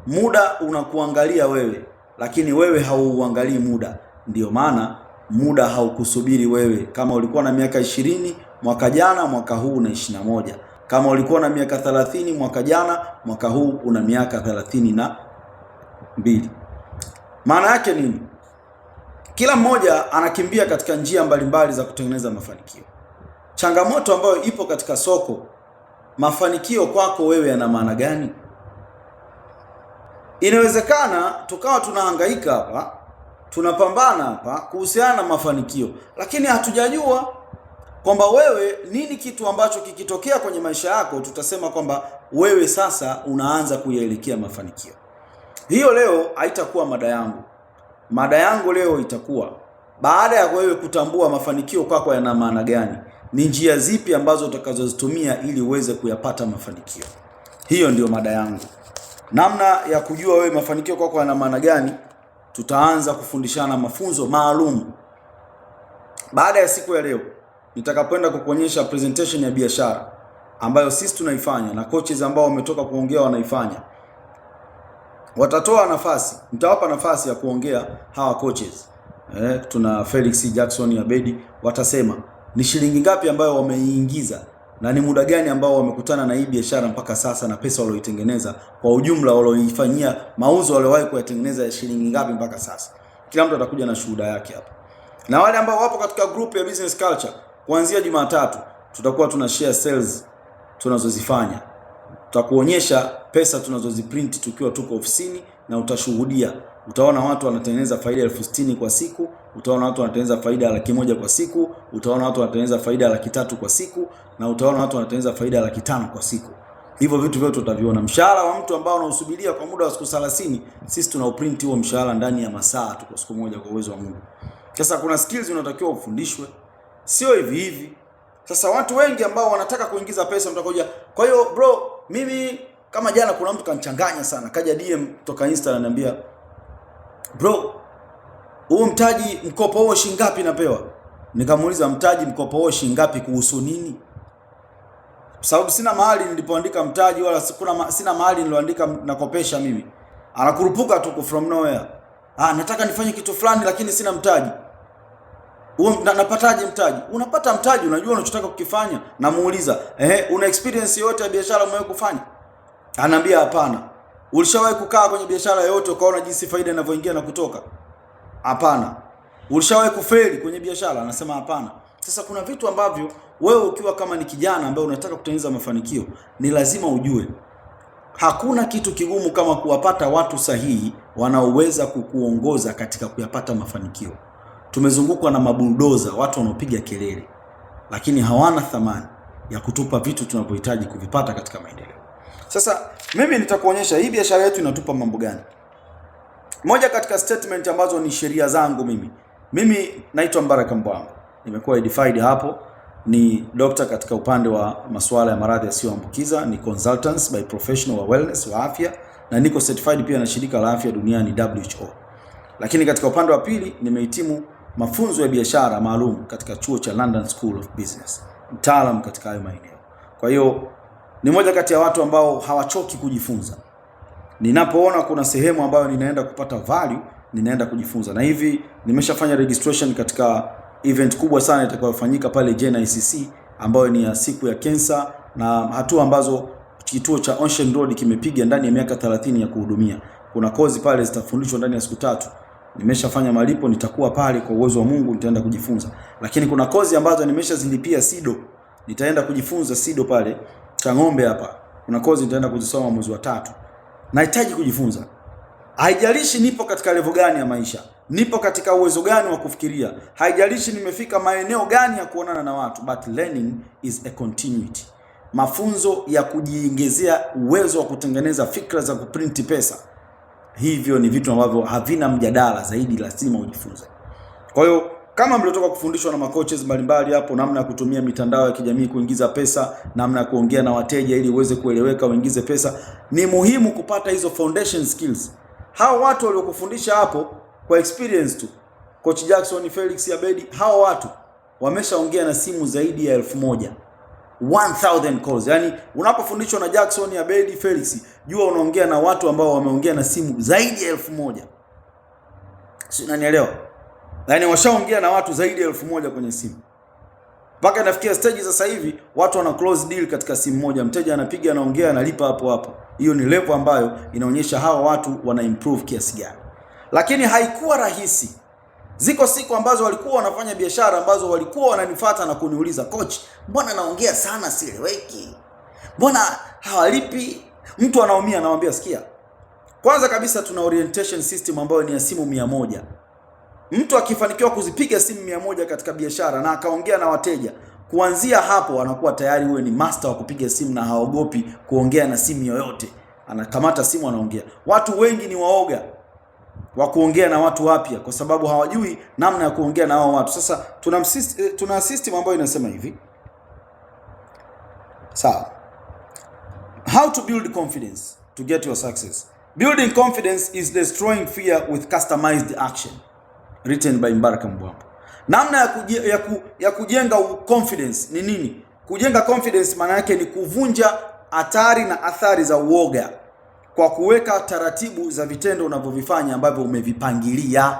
Muda unakuangalia wewe, lakini wewe hauangalii muda. Ndio maana muda haukusubiri wewe. Kama ulikuwa na miaka 20 mwaka jana, mwaka huu una 21. Kama ulikuwa na miaka 30 mwaka jana, mwaka huu una miaka 32. Maana yake nini? Kila mmoja anakimbia katika njia mbalimbali za kutengeneza mafanikio. Changamoto ambayo ipo katika soko, mafanikio kwako wewe yana maana gani? Inawezekana tukawa tunahangaika hapa, tunapambana hapa kuhusiana na mafanikio, lakini hatujajua kwamba wewe nini kitu ambacho kikitokea kwenye maisha yako tutasema kwamba wewe sasa unaanza kuyaelekea mafanikio. Hiyo leo haitakuwa mada yangu. Mada yangu leo itakuwa baada ya wewe kutambua mafanikio kwako yana maana gani, ni njia zipi ambazo utakazozitumia ili uweze kuyapata mafanikio. Hiyo ndio mada yangu. Namna ya kujua wewe mafanikio kwako yana maana gani, tutaanza kufundishana mafunzo maalum baada ya siku ya leo. Nitakapoenda kukuonyesha presentation ya biashara ambayo sisi tunaifanya na coaches ambao wametoka kuongea wanaifanya. Watatoa nafasi, mtawapa nafasi ya kuongea hawa coaches. Tuna Felix Jackson Abedi, watasema ni shilingi ngapi ambayo wameingiza na ni muda gani ambao wamekutana na hii biashara mpaka sasa, na pesa walioitengeneza kwa ujumla, walioifanyia mauzo, waliowahi kuyatengeneza ya shilingi ngapi mpaka sasa. Kila mtu atakuja na shuhuda yake hapa. Na wale ambao wapo katika group ya Business Culture, kuanzia Jumatatu tutakuwa tuna share sales tunazozifanya. Tutakuonyesha pesa tunazoziprint tukiwa tuko ofisini na utashuhudia. Utaona watu wanatengeneza faida 60,000 kwa siku, utaona watu wanatengeneza faida 100,000 kwa siku, utaona watu wanatengeneza faida 300,000 kwa siku, na utaona watu wanatengeneza faida 500,000 kwa siku. Hivyo vitu vyote utaviona. Mshahara wa mtu ambao unausubiria kwa muda wa siku 30, sisi tunauprint huo mshahara ndani ya masaa tu, kwa siku moja, kwa uwezo wa Mungu. Sasa kuna skills unatakiwa ufundishwe, sio hivi hivi. Sasa watu wengi ambao wanataka kuingiza pesa mtakoja. Kwa hiyo bro, mimi kama jana kuna mtu kanichanganya sana, kaja DM kutoka Insta ananiambia, bro, huu mtaji mkopo huo shilingi ngapi napewa? Nikamuuliza, mtaji mkopo huo shilingi ngapi kuhusu nini? Sababu sina mahali nilipoandika mtaji, wala sina mahali niloandika nakopesha mimi. Anakurupuka tu from nowhere. Nataka nifanye kitu fulani lakini sina mtaji. Napataje mtaji? Unapata mtaji, unajua unachotaka kukifanya. Namuuliza, una experience yote ya biashara umewahi kufanya? Ananiambia hapana. Ulishawahi kukaa kwenye biashara yote ukaona jinsi faida inavyoingia na kutoka? Hapana. Ulishawahi kufeli kwenye biashara? Anasema hapana. Sasa kuna vitu ambavyo wewe ukiwa kama ni kijana ambaye unataka kutengeneza mafanikio, ni lazima ujue. Hakuna kitu kigumu kama kuwapata watu sahihi wanaoweza kukuongoza katika kuyapata mafanikio. Tumezungukwa na mabuldoza, watu wanaopiga kelele, lakini hawana thamani ya kutupa vitu tunavyohitaji kuvipata katika maendeleo. Sasa mimi nitakuonyesha hii biashara yetu inatupa mambo gani. Moja katika statement ambazo ni sheria zangu mimi naitwa Mbaraka Mbwango. Nimekuwa edified hapo, ni doctor katika upande wa masuala ya maradhi yasiyoambukiza, ni consultants by professional wa wellness wa afya, na niko certified pia na shirika la afya duniani WHO. Lakini katika upande wa pili nimehitimu mafunzo ya biashara maalum katika chuo cha London School of Business, mtaalamu katika hayo maeneo. Kwa hiyo ni moja kati ya watu ambao hawachoki kujifunza. Ninapoona kuna sehemu ambayo ninaenda kupata value, ninaenda kujifunza. Na hivi nimeshafanya registration katika event kubwa sana itakayofanyika pale JNICC, ambayo ni ya siku ya cancer, na hatua ambazo kituo cha Ocean Road kimepiga ndani ya miaka 30 ya kuhudumia. Kuna kozi pale zitafundishwa ndani ya siku 3. Nimeshafanya malipo, nitakuwa pale kwa uwezo wa Mungu, nitaenda kujifunza. Lakini kuna kozi ambazo nimeshazilipia SIDO. Nitaenda kujifunza SIDO pale Chang'ombe hapa. Kuna kozi nitaenda kuzisoma mwezi wa 3. Nahitaji kujifunza. Haijalishi nipo katika level gani ya maisha, nipo katika uwezo gani wa kufikiria, haijalishi nimefika maeneo gani ya kuonana na watu, but learning is a continuity. Mafunzo ya kujiongezea uwezo wa kutengeneza fikra za kuprinti pesa. Hivyo ni vitu ambavyo havina mjadala zaidi, lazima ujifunze. Kwa hiyo kama mliotoka kufundishwa na makoches mbalimbali hapo, namna ya kutumia mitandao ya kijamii kuingiza pesa, namna ya kuongea na wateja ili uweze kueleweka uingize pesa, ni muhimu kupata hizo foundation skills. Hao watu waliokufundisha hapo kwa experience tu, Coach Jackson, Felix Abedi, hao watu wameshaongea na simu zaidi ya 1000. 1000 calls. Yani unapofundishwa na Jackson, Abedi, Felix, jua unaongea na watu ambao wameongea na simu zaidi ya 1000. Si unanielewa? Yani washaongea na watu zaidi ya 1000 kwenye simu. Mpaka nafikia stage sasa hivi watu wana close deal katika simu moja. Mteja anapiga, anaongea, analipa hapo hapo. Hiyo ni level ambayo inaonyesha hawa watu wana improve kiasi gani. Lakini haikuwa rahisi. Ziko siku ambazo walikuwa wanafanya biashara ambazo walikuwa wananifuata na kuniuliza, coach, mbona naongea sana sieleweki? Mbona hawalipi? Mtu anaumia, anamwambia sikia. Kwanza kabisa tuna orientation system ambayo ni ya simu 100. Mtu akifanikiwa kuzipiga simu 100 katika biashara na akaongea na wateja, kuanzia hapo anakuwa tayari huwe ni master wa kupiga simu na haogopi kuongea na simu yoyote. Anakamata simu anaongea. Watu wengi ni waoga wa kuongea na watu wapya kwa sababu hawajui namna ya kuongea na hao watu. Sasa tuna system ambayo inasema hivi. Sawa. How to build confidence to get your success. Building confidence is destroying fear with customized action. Written by Mbaraka Mbwambo. Namna ya kujenga confidence ni nini? Kujenga confidence maana yake ni kuvunja hatari na athari za uoga kwa kuweka taratibu za vitendo unavyovifanya ambavyo umevipangilia.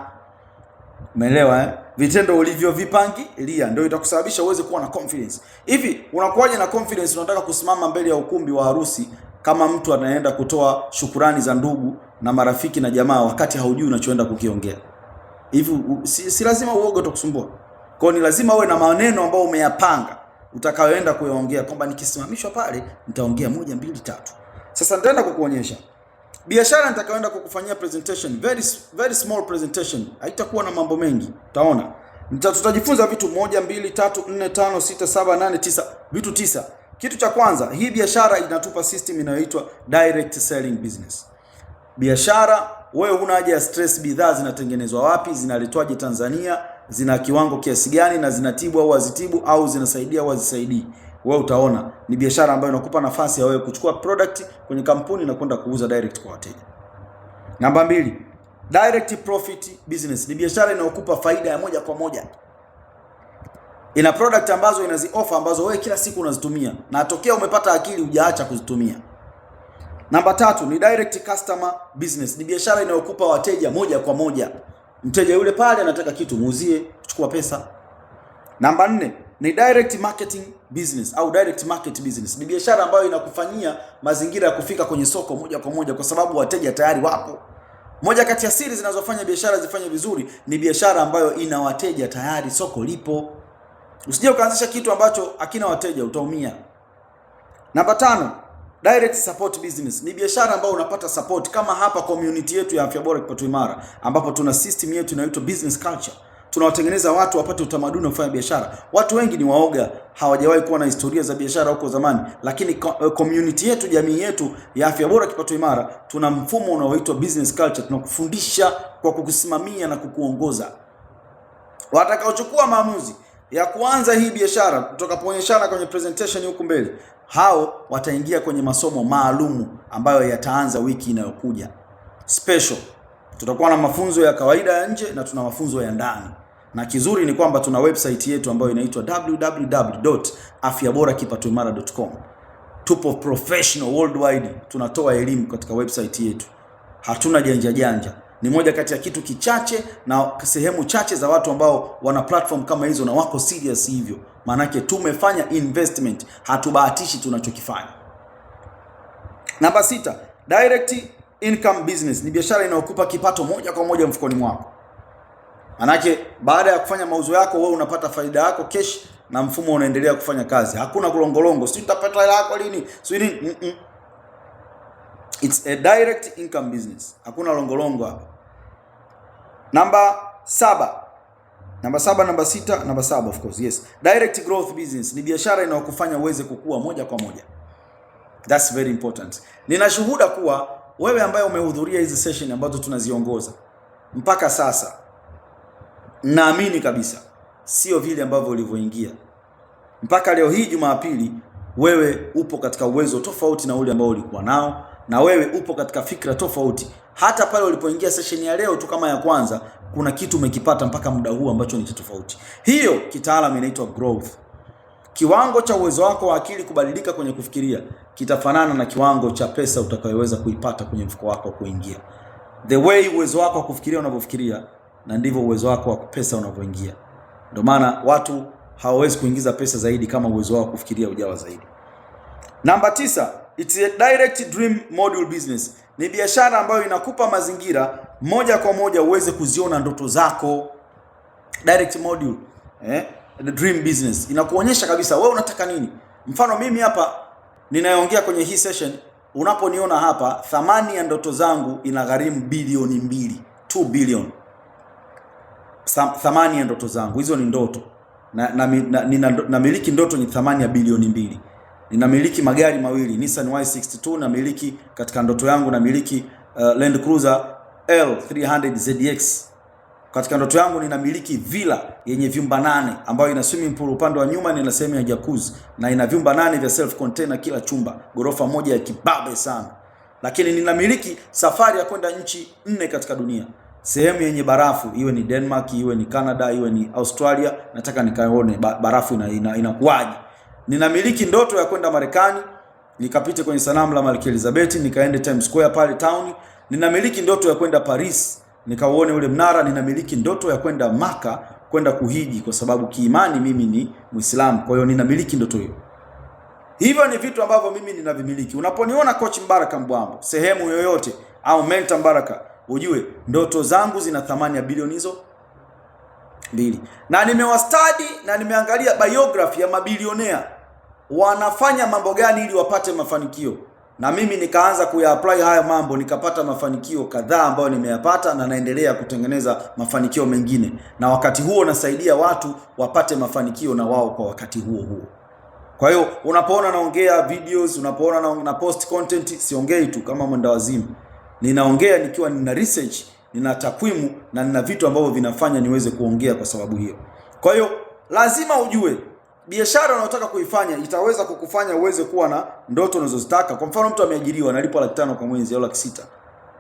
Umeelewa eh? Vitendo ulivyovipangilia ndio itakusababisha uweze kuwa na confidence. Hivi unakuwaje na confidence unataka kusimama mbele ya ukumbi wa harusi kama mtu anaenda kutoa shukurani za ndugu na marafiki na jamaa wakati haujui unachoenda kukiongea? Hivi si lazima uoga utakusumbua. Kwa ni lazima uwe na maneno ambayo umeyapanga utakayoenda kuyaongea kwamba nikisimamishwa pale nitaongea 1 2 3. Sasa nitaenda kukuonyesha biashara nitakayoenda kukufanyia presentation, very small presentation. Haitakuwa na mambo mengi. Utaona. Tutajifunza vitu 1 2 3 4 5 6 7 8 9, vitu 9. Kitu cha kwanza, hii biashara inatupa system inayoitwa direct selling business. Biashara wewe huna haja ya stress bidhaa zinatengenezwa wapi, zinaletwaje Tanzania, zina kiwango kiasi gani na zinatibu au hazitibu au zinasaidia au hazisaidii. Wewe utaona ni biashara ambayo inakupa nafasi ya wewe kuchukua product kwenye kampuni na kwenda kuuza direct kwa wateja. Namba 2, direct profit business. Ni biashara inayokupa faida ya moja kwa moja. Ina product ambazo inazi offer ambazo wewe kila siku unazitumia na atokea umepata akili hujaacha kuzitumia. Namba 3 ni direct customer business. Ni biashara inayokupa wateja moja kwa moja. Mteja yule pale anataka kitu muuzie, kuchukua pesa. Namba 4 ni direct marketing business au direct market business. Ni biashara ambayo inakufanyia mazingira ya kufika kwenye soko moja kwa moja kwa sababu wateja tayari wapo. Moja kati ya siri zinazofanya biashara zifanye vizuri ni biashara ambayo ina wateja tayari, soko lipo. Usije ukaanzisha kitu ambacho hakina wateja, utaumia. Namba 5, direct support business. Ni biashara ambayo unapata support kama hapa community yetu ya Afya Bora Kipato Imara ambapo tuna system yetu inaitwa business culture. Tunawatengeneza watu wapate utamaduni wa kufanya biashara. Watu wengi ni waoga, hawajawahi kuwa na historia za biashara huko zamani, lakini community yetu, jamii yetu ya Afya Bora Kipato Imara, tuna mfumo unaoitwa business culture. Tunakufundisha kwa kukusimamia na kukuongoza. Watakaochukua maamuzi ya kuanza hii biashara tutakapoonyeshana kwenye presentation huko mbele, hao wataingia kwenye masomo maalumu ambayo yataanza wiki inayokuja. Special. Tutakuwa na mafunzo ya kawaida ya nje na tuna mafunzo ya ndani. Na kizuri ni kwamba tuna website yetu ambayo inaitwa www.afyaborakipatoimara.com. Tupo professional worldwide, tunatoa elimu katika website yetu. Hatuna janja janja. Ni moja kati ya kitu kichache na sehemu chache za watu ambao wana platform kama hizo na wako serious hivyo. Maanake tumefanya investment, hatubahatishi tunachokifanya. Namba 6, direct income business. Ni biashara inayokupa kipato moja kwa moja mfukoni mwako. Maanake baada ya kufanya mauzo yako wewe unapata faida yako cash na mfumo unaendelea kufanya kazi. Hakuna kulongolongo, si utapata hela yako lini? Si nini? It's a direct income business. Hakuna longolongo hapa. Namba 7, namba 7 of course. Yes. Direct growth business. Ni biashara inayokufanya uweze kukua moja kwa moja. That's very important. Nina shuhuda kuwa wewe ambaye umehudhuria hizi session ambazo tunaziongoza mpaka sasa, naamini kabisa sio vile ambavyo ulivyoingia. Mpaka leo hii Jumapili wewe upo katika uwezo tofauti na ule ambao ulikuwa nao, na wewe upo katika fikra tofauti. Hata pale ulipoingia session ya leo tu kama ya kwanza, kuna kitu umekipata mpaka muda huu ambacho ni tofauti. Hiyo kitaalamu inaitwa growth. kiwango cha uwezo wako wa akili kubadilika kwenye kufikiria kitafanana na kiwango cha pesa utakayoweza kuipata kwenye mfuko wako kuingia. The way uwezo wako wa kufikiria unavyofikiria, na ndivyo uwezo wako wa pesa unavyoingia. Ndio maana watu hawawezi kuingiza pesa zaidi kama uwezo wao kufikiria ujawa zaidi. Namba 9, it's a direct dream module business. Ni biashara ambayo inakupa mazingira moja kwa moja uweze kuziona ndoto zako. Direct module, the dream business inakuonyesha kabisa wewe unataka nini. Mfano mimi hapa ninayoongea kwenye hii session, unaponiona hapa, thamani ya ndoto zangu inagharimu bilioni 2, 2 billion. Thamani ya ndoto zangu hizo ni ndoto. Namiliki ndoto ni thamani ya bilioni 2. Ninamiliki magari mawili, Nissan Y62, namiliki katika ndoto yangu namiliki Land Cruiser L300 ZX. Katika ndoto yangu ninamiliki villa yenye vyumba 8 ambayo ina swimming pool upande wa nyuma, na ina sehemu ya jacuzzi, na ina vyumba 8 vya self container kila chumba, gorofa moja ya kibabe sana. Lakini ninamiliki safari ya kwenda nchi 4 katika dunia, sehemu yenye barafu, iwe ni Denmark, iwe ni Canada, iwe ni Australia. Nataka nikaone barafu inakuwaje. Ninamiliki ndoto ya kwenda Marekani, nikapite kwenye sanamu la Malkia Elizabeth, nikaende Times Square pale town. Ninamiliki ndoto ya kwenda Paris, nikauone ule mnara. Ninamiliki ndoto ya kwenda Maka, kwenda kuhiji, kwa sababu kiimani mimi ni Muislamu. Kwa hiyo ninamiliki ndoto hiyo. Hivyo ni vitu ambavyo mimi ninavimiliki. Unaponiona Coach Mbaraka Mbwambo sehemu yoyote au Mentor Mbaraka, ujue ndoto zangu zina thamani ya bilioni hizo 2. Na nimewastadi na nimeangalia biography ya mabilionea, wanafanya mambo gani ili wapate mafanikio, na mimi nikaanza kuya-apply haya mambo, nikapata mafanikio kadhaa ambayo nimeyapata, na naendelea kutengeneza mafanikio mengine, na wakati huo nasaidia watu wapate mafanikio na wao kwa wakati huo huo. Kwa hiyo unapoona naongea videos, unapoona na post content, siongei tu kama mwenda wazimu. Ninaongea nikiwa nina research, nina takwimu, na nina vitu ambavyo vinafanya niweze kuongea kwa sababu hiyo. Kwa hiyo lazima ujue biashara unayotaka kuifanya itaweza kukufanya uweze kuwa na ndoto unazozitaka. Kwa mfano mtu ameajiriwa analipwa 500,000 kwa mwezi au 600,000.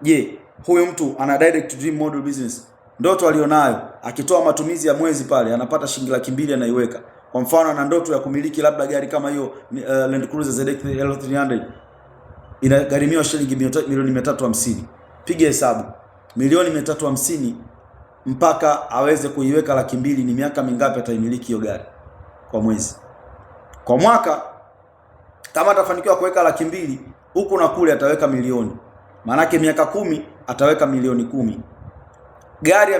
Je, huyo mtu ana direct dream model business? Ndoto alionayo akitoa matumizi ya mwezi pale anapata shilingi 200,000 anaiweka. Kwa mfano ana ndoto ya kumiliki labda gari kama hiyo Land Cruiser ZX L300, inagharimiwa shilingi milioni 350. Piga hesabu, milioni 350 mpaka aweze kuiweka 200,000, ni miaka mingapi ataimiliki hiyo gari kwa mwezi? Kwa mwaka kama atafanikiwa kuweka 200,000 huku na kule, ataweka milioni. Maana yake miaka 10 ataweka milioni 10. Gari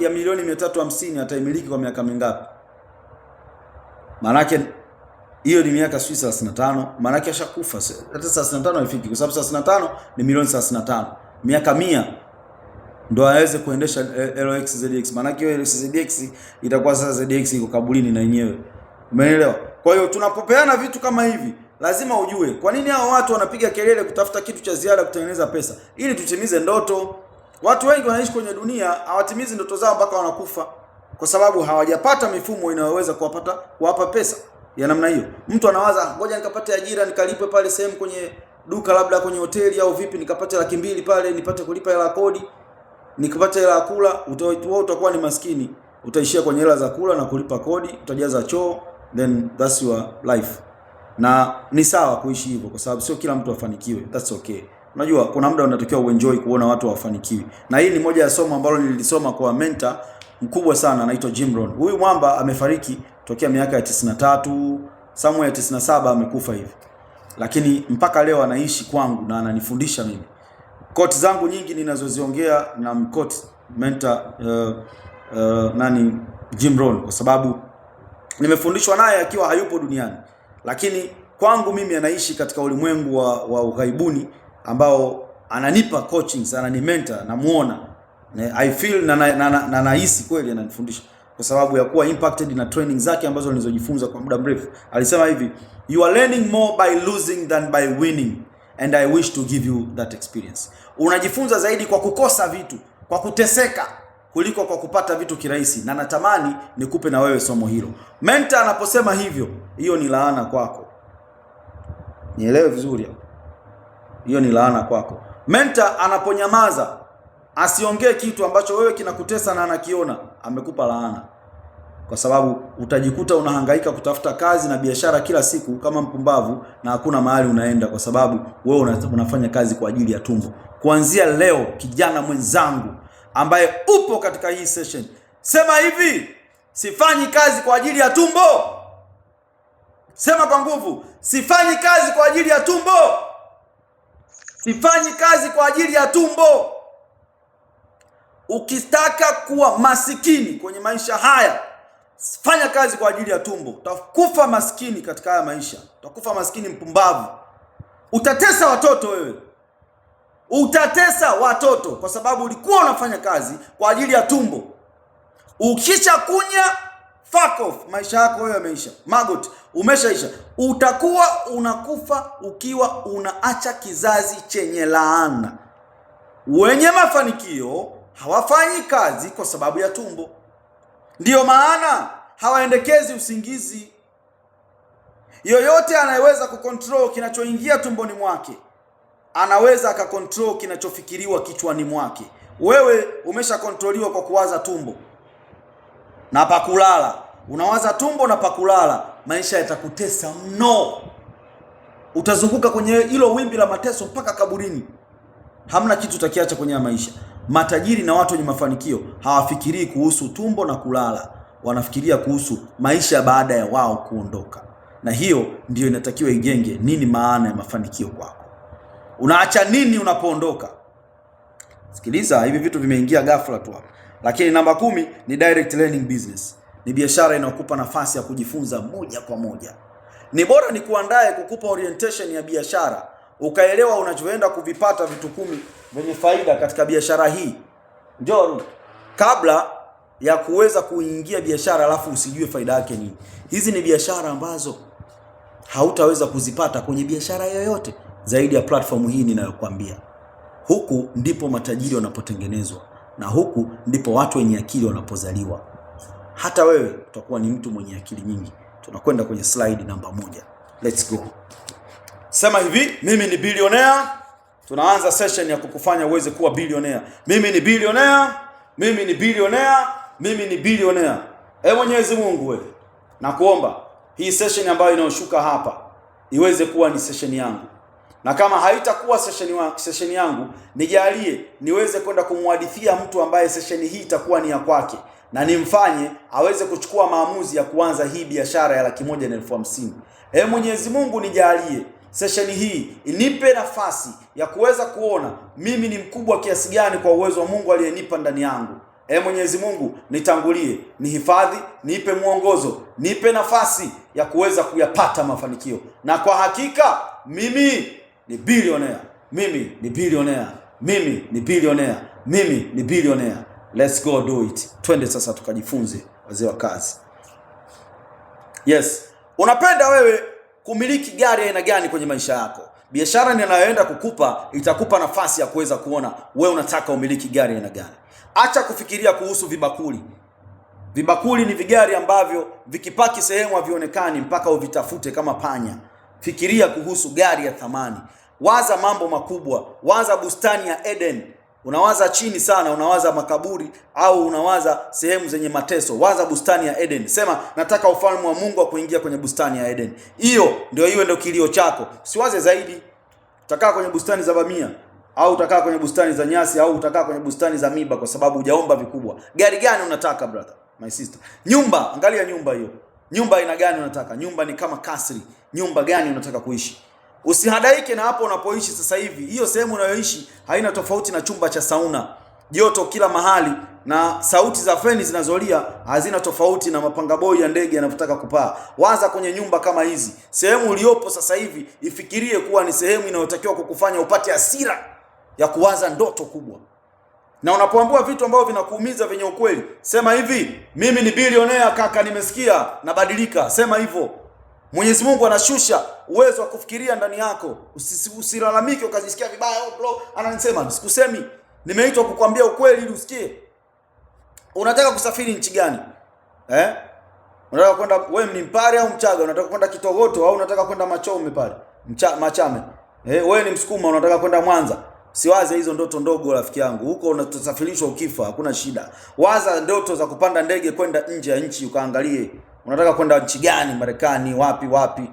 ya milioni 350 ataimiliki kwa miaka mingapi? Maana yake hiyo ni miaka 35. Maana yake ashakufa. Hata 35 haifiki, kwa sababu 35 ni milioni 35. Miaka 100 ndo aweze kuendesha LX ZX. Maana yake hiyo ZX itakuwa sasa ZX iko kaburini na yenyewe. Umeelewa? Kwa hiyo tunapopeana vitu kama hivi, lazima ujue kwa nini hao watu wanapiga kelele kutafuta kitu cha ziada kutengeneza pesa, ili tutimize ndoto. Watu wengi wanaishi kwenye dunia hawatimizi ndoto zao mpaka wanakufa, kwa sababu hawajapata mifumo inayoweza kuwapa pesa ya namna hiyo. Mtu anawaza ngoja nikapate ajira nikalipe pale sehemu kwenye duka labda kwenye hoteli au vipi, nikapate 200,000 pale nipate kulipa hela kodi, nikapate hela kula. Utakuwa ni maskini, utaishia kwenye hela za kula na kulipa kodi, utajaza choo, then that's your life. Na ni sawa kuishi hivyo, kwa sababu sio kila mtu afanikiwe. That's okay. Unajua kuna muda unatakiwa uenjoy kuona watu wafanikiwi. Na hii ni moja ya somo ambalo nilisoma kwa mentor mkubwa sana anaitwa Jim Rohn. Huyu mwamba amefariki tokea miaka ya 93, somewhere ya 97 amekufa hivi. Lakini mpaka leo anaishi kwangu na ananifundisha mimi. Quote zangu nyingi ninazoziongea na quote mentor Jim Rohn, kwa sababu nimefundishwa naye akiwa hayupo duniani. Lakini kwangu mimi anaishi katika ulimwengu wa ughaibuni ambao ananipa coachings, ananimentor, namuona. I feel na nahisi kweli ananifundisha, kwa sababu ya kuwa impacted na training zake ambazo nilizojifunza kwa muda mrefu. Alisema hivi, you are learning more by losing than by winning, and I wish to give you that experience. Unajifunza zaidi kwa kukosa vitu, kwa kuteseka, kuliko kwa kupata vitu kirahisi, na natamani nikupe na wewe somo hilo. Mentor anaposema hivyo, hiyo ni laana kwako. Nielewe vizuri hapo. Hiyo ni laana kwako. Mentor anaponyamaza, asiongee kitu ambacho wewe kinakutesa na anakiona, amekupa laana. kwa sababu utajikuta unahangaika kutafuta kazi na biashara kila siku kama mpumbavu, na hakuna mahali unaenda, kwa sababu wewe unafanya kazi kwa ajili ya tumbo. Kuanzia leo, kijana mwenzangu ambaye upo katika hii session, sema hivi: sifanyi kazi kwa ajili ya tumbo. Sema kwa nguvu: sifanyi kazi kwa ajili ya tumbo. Sifanyi kazi kwa ajili ya tumbo. Ukitaka kuwa masikini kwenye maisha haya, fanya kazi kwa ajili ya tumbo. Utakufa maskini katika haya maisha. Utakufa maskini mpumbavu. Utatesa watoto wewe. Utatesa watoto kwa sababu ulikuwa unafanya kazi kwa ajili ya tumbo. Ukisha kunya, fuck off. Maisha yako wewe yameisha. Magoti, umeshaisha. Utakuwa unakufa ukiwa unaacha kizazi chenye laana. Wenye mafanikio hawafanyi kazi kwa sababu ya tumbo. Ndiyo maana hawaendekezi usingizi. Yoyote anayeweza kucontrol kinachoingia tumboni mwake, anaweza akakontrol kinachofikiriwa kichwani mwake. Wewe umesha kontroliwa kwa kuwaza tumbo na pakulala. Unawaza tumbo na pakulala, maisha yatakutesa mno. Utazunguka kwenye hilo wimbi la mateso mpaka kaburini. Hamna kitu utakiacha kwenye maisha. Matajiri na watu wenye mafanikio hawafikirii kuhusu tumbo na kulala, wanafikiria kuhusu maisha baada ya wao kuondoka. Na hiyo ndiyo inatakiwa ijenge nini maana ya mafanikio kwako. Unaacha nini unapoondoka? Sikiliza, hivi vitu vimeingia ghafla tu hapa. Lakini namba 10 ni direct learning business. Ni biashara inayokupa nafasi ya kujifunza moja kwa moja. Ni bora ni kuandae kukupa orientation ya biashara, ukaelewa unachoenda kuvipata vitu 10 vyenye faida katika biashara hii. Njoo kabla ya kuweza kuingia biashara alafu usijue faida yake nini. Hizi ni biashara ambazo hautaweza kuzipata kwenye biashara yoyote zaidi ya platform hii ninayokuambia. Huku ndipo matajiri wanapotengenezwa, na huku ndipo watu wenye akili wanapozaliwa. Hata wewe utakuwa ni mtu mwenye akili nyingi. Tunakwenda kwenye slide namba 1. Let's go. Sema hivi: mimi ni billionaire. Tunaanza session ya kukufanya uweze kuwa billionaire. Mimi ni billionaire. Mimi ni billionaire. Mimi ni billionaire. Mwenyezi Mungu wewe, nakuomba hii session ambayo inayoshuka hapa iweze kuwa ni session yangu. Na kama haitakuwa session yangu, nijalie niweze kwenda kumhadithia mtu ambaye session hii itakuwa ni ya kwake, na nimfanye aweze kuchukua maamuzi ya kuanza hii biashara ya 150,000. Mwenyezi Mungu nijalie session hii inipe nafasi ya kuweza kuona mimi ni mkubwa kiasi gani kwa uwezo wa Mungu aliyenipa ndani yangu. Mwenyezi Mungu nitangulie, nihifadhi, nipe mwongozo, nipe nafasi ya kuweza kuyapata mafanikio. Na kwa hakika mimi ni billionaire. Mimi ni billionaire. Mimi ni billionaire. Mimi ni billionaire. Let's go do it. Twende sasa tukajifunze, wazee wa kazi. Yes. Unapenda wewe kumiliki gari aina gani kwenye maisha yako? Biashara ninayoenda kukupa itakupa nafasi ya kuweza kuona wewe unataka umiliki gari aina gani. Acha kufikiria kuhusu vibakuli. Vibakuli ni vigari ambavyo vikipaki sehemu havionekani mpaka uvitafute kama panya. Fikiria kuhusu gari ya thamani. Waza mambo makubwa. Waza bustani ya Eden. Unawaza chini sana, unawaza makaburi au unawaza sehemu zenye mateso. Waza bustani ya Eden. Sema nataka ufalme wa Mungu wa kuingia kwenye bustani ya Eden. Hiyo ndio kilio chako. Usiwaze zaidi. Utakaa kwenye bustani za bamia au utakaa kwenye bustani za nyasi au utakaa kwenye bustani za miba kwa sababu hujaomba vikubwa. Gari gani unataka brother, my sister? Nyumba, angalia nyumba hiyo. Nyumba ina gani unataka? Nyumba ni kama kasri. Nyumba gani unataka kuishi? Usihadaike na hapo unapoishi sasa hivi. Hiyo sehemu unayoishi haina tofauti na chumba cha sauna. Joto kila mahali na sauti za feni zinazolia hazina tofauti na mapanga boy ya ndege yanayotaka kupaa. Waza kwenye nyumba kama hizi. Sehemu uliopo sasa hivi ifikirie kuwa ni sehemu inayotakiwa kukufanya upate hasira ya kuwaza ndoto kubwa. Na unapoambiwa vitu ambavyo vinakuumiza vyenye ukweli, sema hivi: mimi ni billionaire kaka, nimesikia, nabadilika. Sema hivyo. Mwenyezi Mungu anashusha uwezo wa kufikiria ndani yako. Usilalamike ukajisikia vibaya. Oh bro, ananisema. Sikusemi. Nimeitwa kukwambia ukweli ili usikie. Unataka kusafiri nchi gani? Unataka kwenda, wewe ni Mpare au Mchaga? Unataka kwenda Kitogoto au unataka kwenda Machome pale? Machame. Wewe ni Msukuma unataka kwenda Mwanza. Siwaze hizo ndoto ndogo rafiki yangu. Huko unatasafirishwa ukifa, hakuna shida. Waza ndoto za kupanda ndege kwenda nje ya nchi ukaangalie. Unataka kwenda nchi gani? Marekani, wapi?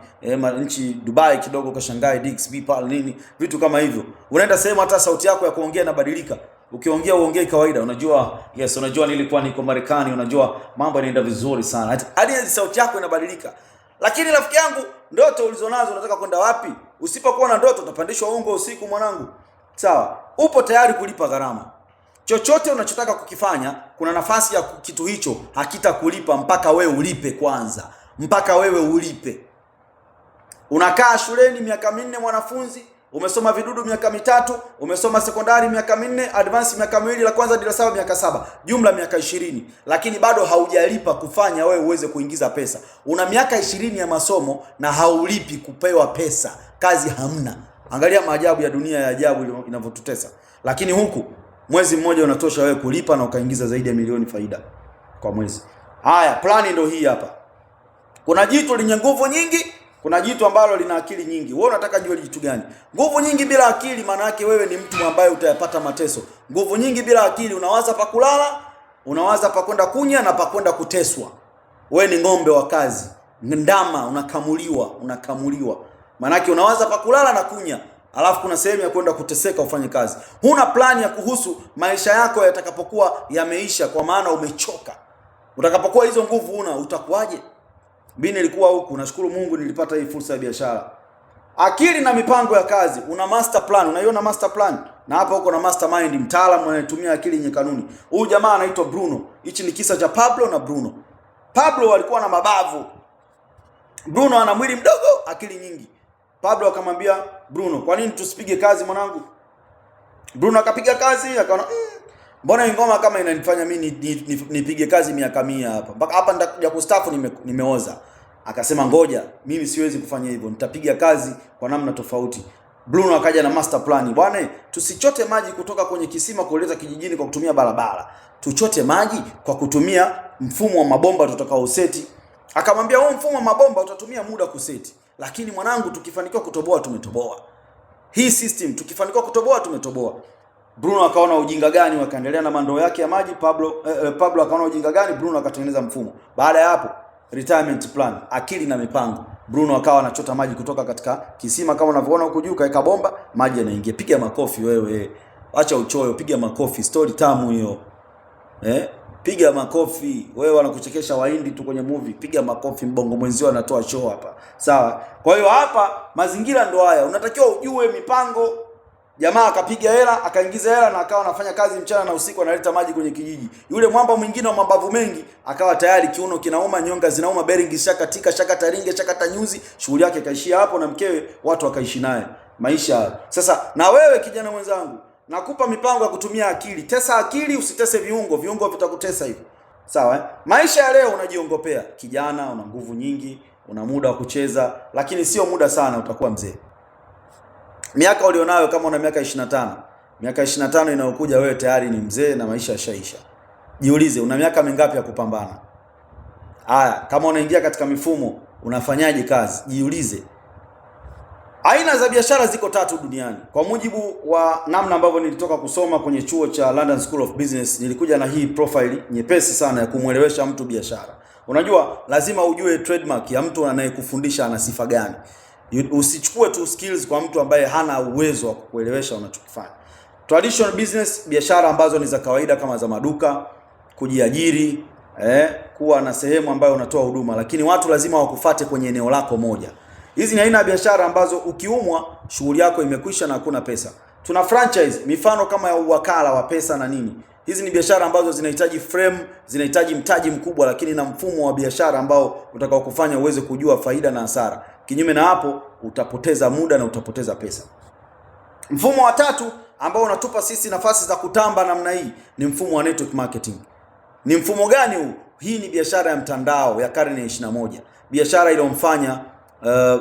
Nchi Dubai kidogo kwa Shanghai, DXB pale nini, vitu kama hivyo. Unaenda sehemu hata sauti yako ya kuongea inabadilika. Ukiongea uongee kawaida, unajua nilikuwa niko Marekani, unajua mambo yanaenda vizuri sana. Hadi sauti yako inabadilika. Lakini rafiki yangu, ndoto ulizonazo unataka kwenda wapi? Usipokuwa na ndoto utapandishwa ungo usiku mwanangu. Sawa? Upo tayari kulipa gharama. Chochote unachotaka kukifanya, kuna nafasi ya kitu hicho hakitakulipa mpaka wewe ulipe kwanza. Mpaka wewe ulipe. Unakaa shuleni miaka 4 mwanafunzi, umesoma vidudu miaka 3, umesoma sekondari miaka 4, advance miaka 2, la kwanza hadi la 7 miaka 7, jumla miaka 20, lakini bado haujalipa kufanya wewe uweze kuingiza pesa. Una miaka 20 ya masomo na haulipi kupewa pesa. Kazi hamna. Angalia maajabu ya dunia ya ajabu inavyotutesa. Lakini huku mwezi mmoja unatosha wewe kulipa na ukaingiza zaidi ya milioni faida kwa mwezi. Haya, plani ndio hii hapa. Kuna jitu lenye nguvu nyingi, kuna jitu ambalo lina akili nyingi. Wewe unataka jua jitu gani? Nguvu nyingi bila akili maana yake wewe ni mtu ambaye utayapata mateso. Nguvu nyingi bila akili, unawaza pa kulala, unawaza pa kwenda kunya na pa kwenda kuteswa. Wewe ni ng'ombe wa kazi. Ndama unakamuliwa. Maana yake unawaza pa kulala na kunya. Alafu kuna sehemu ya kwenda kuteseka ufanye kazi. Huna plani ya kuhusu maisha yako yatakapokuwa yameisha, kwa maana umechoka. Utakapokuwa hizo nguvu una, utakuwaje? Mimi nilikuwa huku, nashukuru Mungu nilipata hii fursa ya biashara. Akili na mipango ya kazi, una master plan, unaiona master plan? Na hapa huko na mastermind, mtaalamu anayetumia akili yenye kanuni. Huyu jamaa anaitwa Bruno. Hichi ni kisa cha Pablo na Bruno. Pablo alikuwa na mabavu. Bruno ana mwili mdogo, akili nyingi. Pablo akamwambia Bruno, kwa nini tusipige kazi mwanangu? Bruno akapiga kazi, akaona mbona ngoma kama inanifanya mimi nipige kazi miaka 100 hapa. Mpaka hapa nitakuja kustaafu nimeoza. Akasema ngoja, mimi siwezi kufanya hivyo. Nitapiga kazi kwa namna tofauti. Bruno akaja na master plan. Bwana, tusichote maji kutoka kwenye kisima kuleta kijijini kwa kutumia barabara. Tuchote maji kwa kutumia mfumo wa mabomba tutakao seti. Akamwambia huo mfumo wa mabomba utatumia muda kuseti. Lakini mwanangu, tukifanikiwa kutoboa tumetoboa. Hii system tukifanikiwa kutoboa tumetoboa. Bruno akaona ujinga gani, wakaendelea na mandoo yake ya maji. Pablo akaona ujinga gani, Bruno akatengeneza mfumo. Baada ya hapo, retirement plan, akili na mipango. Bruno akawa anachota maji kutoka katika kisima kama unavyoona huko juu, kaeka bomba, maji yanaingia. Piga makofi wewe. Acha uchoyo, piga makofi. Story tamu hiyo. Piga makofi. Wewe wanakuchekesha Wahindi tu kwenye movie. Piga makofi, mbongo mwenzio anatoa show hapa. Sawa? Kwa hiyo hapa mazingira ndo haya. Unatakiwa ujue mipango. Jamaa akapiga hela, akaingiza hela na akawa anafanya kazi mchana na usiku, analeta maji kwenye kijiji. Yule mwamba mwingine wa mabavu mengi akawa tayari kiuno kinauma, nyonga zinauma, bearing shakatika, shakataringe, shakatanyuzi, shughuli yake kaishia hapo na mkewe, watu wakaishi naye. Maisha. Sasa na wewe kijana mwenzangu, nakupa mipango ya kutumia akili. Tesa akili, usitese viungo. Viungo vitakutesa hivyo. Sawa? Maisha ya leo unajiongopea. Kijana, una nguvu nyingi, una muda wa kucheza, lakini sio muda sana utakuwa mzee. Miaka ulionayo kama una miaka 25. Miaka 25 inayokuja wewe tayari ni mzee na maisha yashaisha. Jiulize, una miaka mingapi ya kupambana? Haya, kama unaingia katika mifumo, unafanyaje kazi? Jiulize. Aina za biashara ziko 3 duniani. Kwa mujibu wa namna ambavyo nilitoka kusoma kwenye chuo cha London School of Business, nilikuja na hii profile nyepesi sana ya kumuelewesha mtu biashara. Unajua, lazima ujue trademark ya mtu anayekufundisha ana sifa gani. Usichukue tu skills kwa mtu ambaye hana uwezo wa kukuelewesha unachokifanya. Traditional business, biashara ambazo ni za kawaida kama za maduka, kujiajiri, kuwa na sehemu ambayo unatoa huduma, lakini watu lazima wakufate kwenye eneo lako moja. Hizi ni aina ya biashara ambazo ukiumwa shughuli yako imekwisha na hakuna pesa. Tuna franchise, mifano kama ya uwakala wa pesa na nini. Hizi ni biashara ambazo zinahitaji frame, zinahitaji mtaji mkubwa, lakini na mfumo wa biashara ambao utakao kufanya uweze kujua faida na hasara. Kinyume na hapo utapoteza muda na utapoteza pesa. Mfumo wa 3 ambao unatupa sisi nafasi za kutamba namna hii ni mfumo wa network marketing. Ni mfumo gani huu? Hii ni biashara ya mtandao ya karne ya 21. Biashara iliyomfanya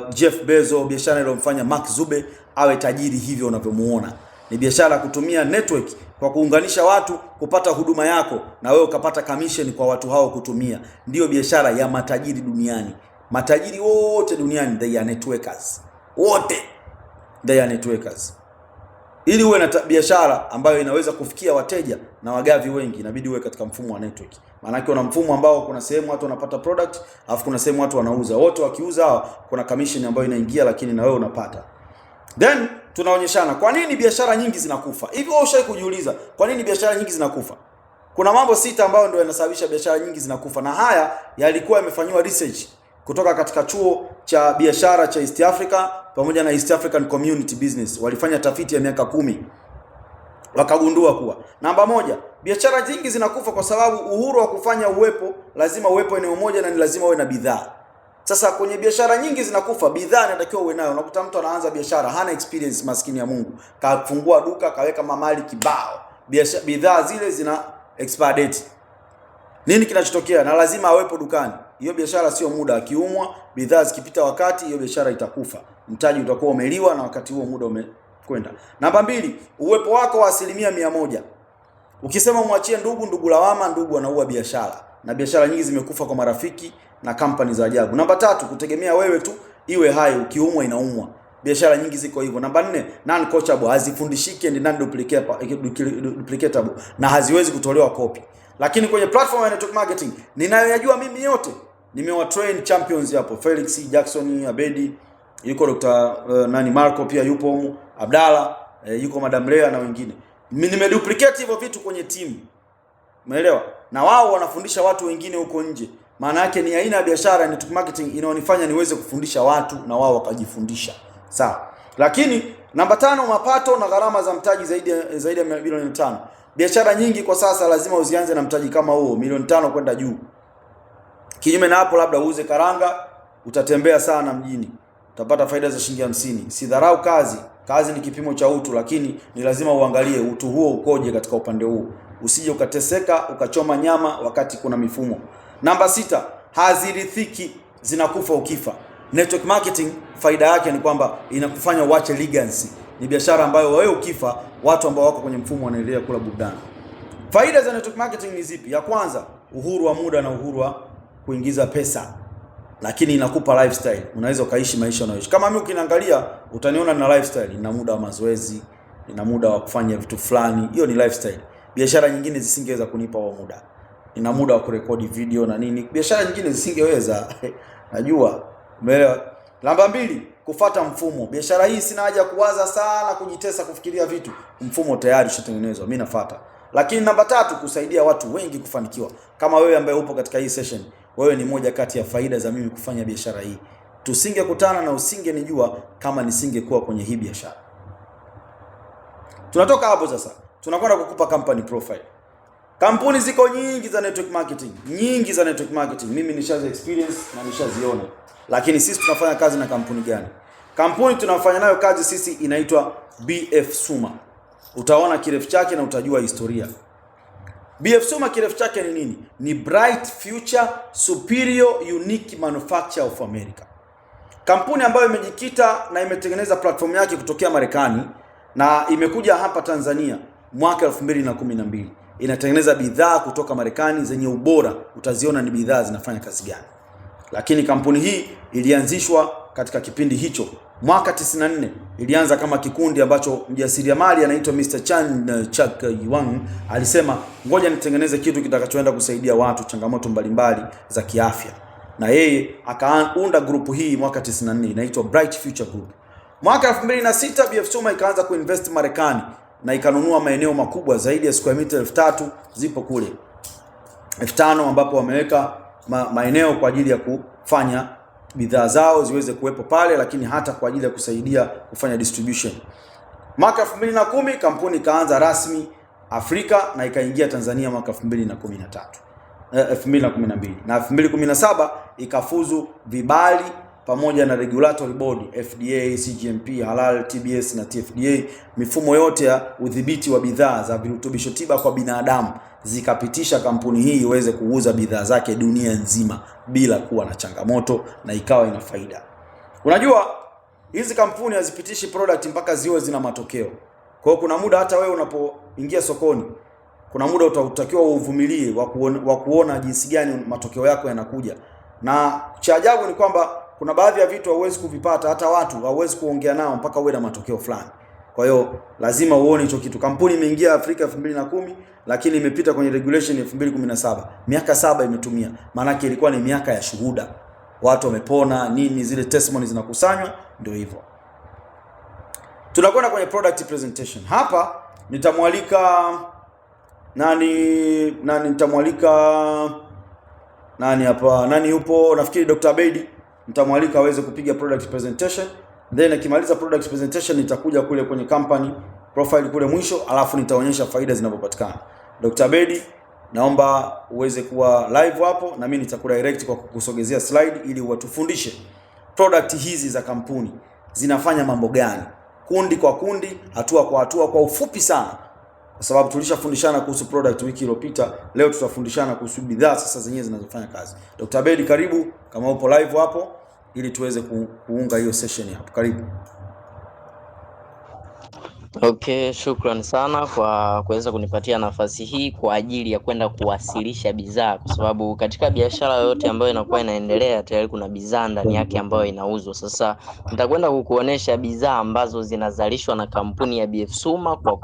Jeff Bezos, biashara iliyomfanya Mark Zuckerberg awe tajiri hivyo unavyomuona. Ni biashara kutumia network kwa kuunganisha watu kupata huduma yako na wewe ukapata commission kwa watu hao kutumia. Ndiyo biashara ya matajiri duniani. Matajiri wote duniani they are networkers. Wote they are networkers. Ili uwe na biashara ambayo inaweza kufikia wateja na wagavi wengi, inabidi uwe katika mfumo wa network. Maana yake una mfumo ambao kuna sehemu watu wanapata product, alafu kuna sehemu watu wanauza. Wote wakiuza hawa kuna commission ambayo inaingia, lakini na wewe unapata. Then tunaonyeshana kwa nini biashara nyingi zinakufa. Hivi wewe ushawahi kujiuliza kwa nini biashara nyingi zinakufa? Kuna mambo 6 ambayo ndio yanasababisha biashara nyingi zinakufa, na haya yalikuwa yamefanywa research kutoka katika chuo cha biashara cha East Africa pamoja na East African Community Business. Walifanya tafiti ya miaka 10. Wakagundua kuwa namba 1, biashara nyingi zinakufa kwa sababu uhuru wa kufanya lazima uwepo eneo moja, na ni lazima uwe na bidhaa. Sasa kwenye biashara nyingi zinakufa, bidhaa inatakiwa uwe nayo. Unakuta mtu anaanza biashara hana experience, maskini ya Mungu, kafungua duka kaweka mamali kibao, bidhaa zile zina expire date. Nini kinachotokea? Na lazima awepo dukani. Hiyo biashara sio muda, akiumwa, bidhaa zikipita wakati, hiyo biashara itakufa. Mtaji utakuwa umeliwa na wakati huo muda umekwenda. Namba 2, uwepo wako wa 100%. Ukisema umwachie ndugu lawama, ndugu anaua biashara. Na biashara nyingi zimekufa kwa marafiki na kampani za ajabu. Namba 3, kutegemea wewe tu iwe hai, ukiumwa inaumwa. Biashara nyingi ziko hivyo. Namba 4, non coachable, hazifundishiki and non duplicatable, na haziwezi kutolewa copy. Lakini kwenye platform ya network marketing ninayoyajua mimi yote, nimewatrain champions hapo, Felix Jackson, Abedi, yuko Dr. Marco pia yupo, Abdalla, yuko Madam Lea na wengine. Nimeduplicate hivyo vitu kwenye team. Umeelewa? Na wao wanafundisha watu wengine huko nje. Maana yake ni aina ya biashara network marketing inaonifanya niweze kufundisha watu na wao wakajifundisha. Sawa. Lakini namba 5, mapato na gharama za mtaji zaidi ya milioni 5. Biashara nyingi kwa sasa lazima uzianze na mtaji kama huo, milioni 5 kwenda juu. Kinyume na hapo, labda uuze karanga, utatembea sana mjini, utapata faida za shilingi 50. Sidharau kazi. Kazi ni kipimo cha utu, lakini ni lazima uangalie utu huo ukoje katika upande huu. Usije ukateseka ukachoma nyama wakati kuna mifumo. Namba 6, hazirithiki, zinakufa ukifa. Network marketing faida yake ni kwamba inakufanya uache legacy. Ni biashara ambayo wewe ukifa, watu ambao wako kwenye mfumo wanaendelea kula burudani. Faida za network marketing ni zipi? Ya kwanza, uhuru wa muda na uhuru wa kuingiza pesa. Lakini inakupa lifestyle. Unaweza ukaishi maisha unayoishi. Kama mimi ukiniangalia utaniona na lifestyle, nina muda wa mazoezi, nina muda wa kufanya vitu fulani. Hiyo ni lifestyle. Biashara nyingine zisingeweza kunipa huo muda. Nina muda wa kurekodi video na nini. Biashara nyingine zisingeweza. Najua. Umeelewa? Namba 2, kufuata mfumo. Biashara hii sina haja kuwaza sana, kujitesa kufikiria vitu. Mfumo tayari ushatengenezwa, mimi nafuata. Lakini namba 3, kusaidia watu wengi kufanikiwa. Kama wewe ambaye upo katika hii session, wewe ni moja kati ya faida za mimi kufanya biashara hii. Tusingekutana na usingenijua kama nisingekuwa kwenye hii biashara. Tunatoka hapo sasa, tunakwenda kukupa company profile. Kampuni ziko nyingi za network marketing. Mimi nishazi experience na nishaziona. Lakini sisi tunafanya kazi na kampuni gani? Kampuni tunafanya nayo kazi sisi inaitwa BF Suma. Utaona kirefu chake na utajua historia. BF Suma kirefu chake ni nini? Ni Bright Future Superior Unique Manufacturer of America. Kampuni ambayo imejikita na imetengeneza platform yake kutokea Marekani na imekuja hapa Tanzania mwaka 2012. Inatengeneza bidhaa kutoka Marekani zenye ubora. Utaziona ni bidhaa zinafanya kazi gani. Lakini kampuni hii ilianzishwa katika kipindi hicho. Mwaka 94 ilianza kama kikundi ambacho mjasiriamali anaitwa Mr. Chuck Yuan alisema ngoja nitengeneze kitu kitakachoenda kusaidia watu changamoto mbalimbali za kiafya. Na yeye akaunda grupu hii mwaka 94 inaitwa Bright Future Group. Mwaka 2006 BF Suma ikaanza kuinvest Marekani na ikanunua maeneo makubwa zaidi ya square meter 3000 zipo kule. 5000 ambapo wameweka maeneo kwa ajili ya kufanya bidhaa zao ziweze kuwepo pale, lakini hata kwa ajili ya kusaidia kufanya distribution. Mwaka 2010 kampuni ikaanza rasmi Afrika na ikaingia Tanzania mwaka 2012 na 2017 ikafuzu vibali pamoja na regulatory body FDA, CGMP, halal, TBS na TFDA, mifumo yote ya udhibiti wa bidhaa za virutubisho tiba kwa binadamu zikapitisha kampuni hii iweze kuuza bidhaa zake dunia nzima bila kuwa na changamoto na ikawa ina faida. Unajua hizi kampuni hazipitishi product mpaka ziwe zina matokeo. Kwa hiyo kuna muda hata wewe unapoingia sokoni, kuna muda utakiwa uvumilie wa kuona jinsi gani matokeo yako yanakuja. Na cha ajabu ni kwamba kuna baadhi ya vitu hauwezi kuvipata, hata watu hauwezi kuongea nao mpaka uwe na matokeo fulani. Kwa hiyo lazima uone hicho kitu. Kampuni imeingia Afrika 2010 lakini imepita kwenye regulation 2017. Miaka 7 imetumia. Maana yake ilikuwa ni miaka ya shuhuda. Watu wamepona nini, zile testimony zinakusanywa, ndio hivyo. Tunakwenda kwenye product presentation. Hapa nitamwalika nani hapa? Nani yupo? Nafikiri Dr. Abedi nitamwalika aweze kupiga product presentation. Then akimaliza product presentation nitakuja kule kwenye company profile kule mwisho, alafu nitaonyesha faida zinavyopatikana. Dr. Abedi, naomba uweze kuwa live hapo na mimi nitakudirect kwa kukusogezea slide ili watufundishe product hizi za kampuni zinafanya mambo gani, kundi kwa kundi, hatua kwa hatua, kwa ufupi sana, kwa sababu tulishafundishana kuhusu product wiki iliyopita. Leo tutafundishana kuhusu bidhaa sasa zenyewe zinazofanya kazi. Dr. Abedi, karibu kama upo live hapo ili tuweze kuunga hiyo session hapo. Karibu. Okay, shukrani sana kwa kuweza kunipatia nafasi hii kwa ajili ya kwenda kuwasilisha bidhaa, kwa sababu katika biashara yoyote ambayo inakuwa inaendelea tayari kuna bidhaa ndani yake ambayo inauzwa. Sasa nitakwenda kukuonesha bidhaa ambazo zinazalishwa na kampuni ya BF Suma kwa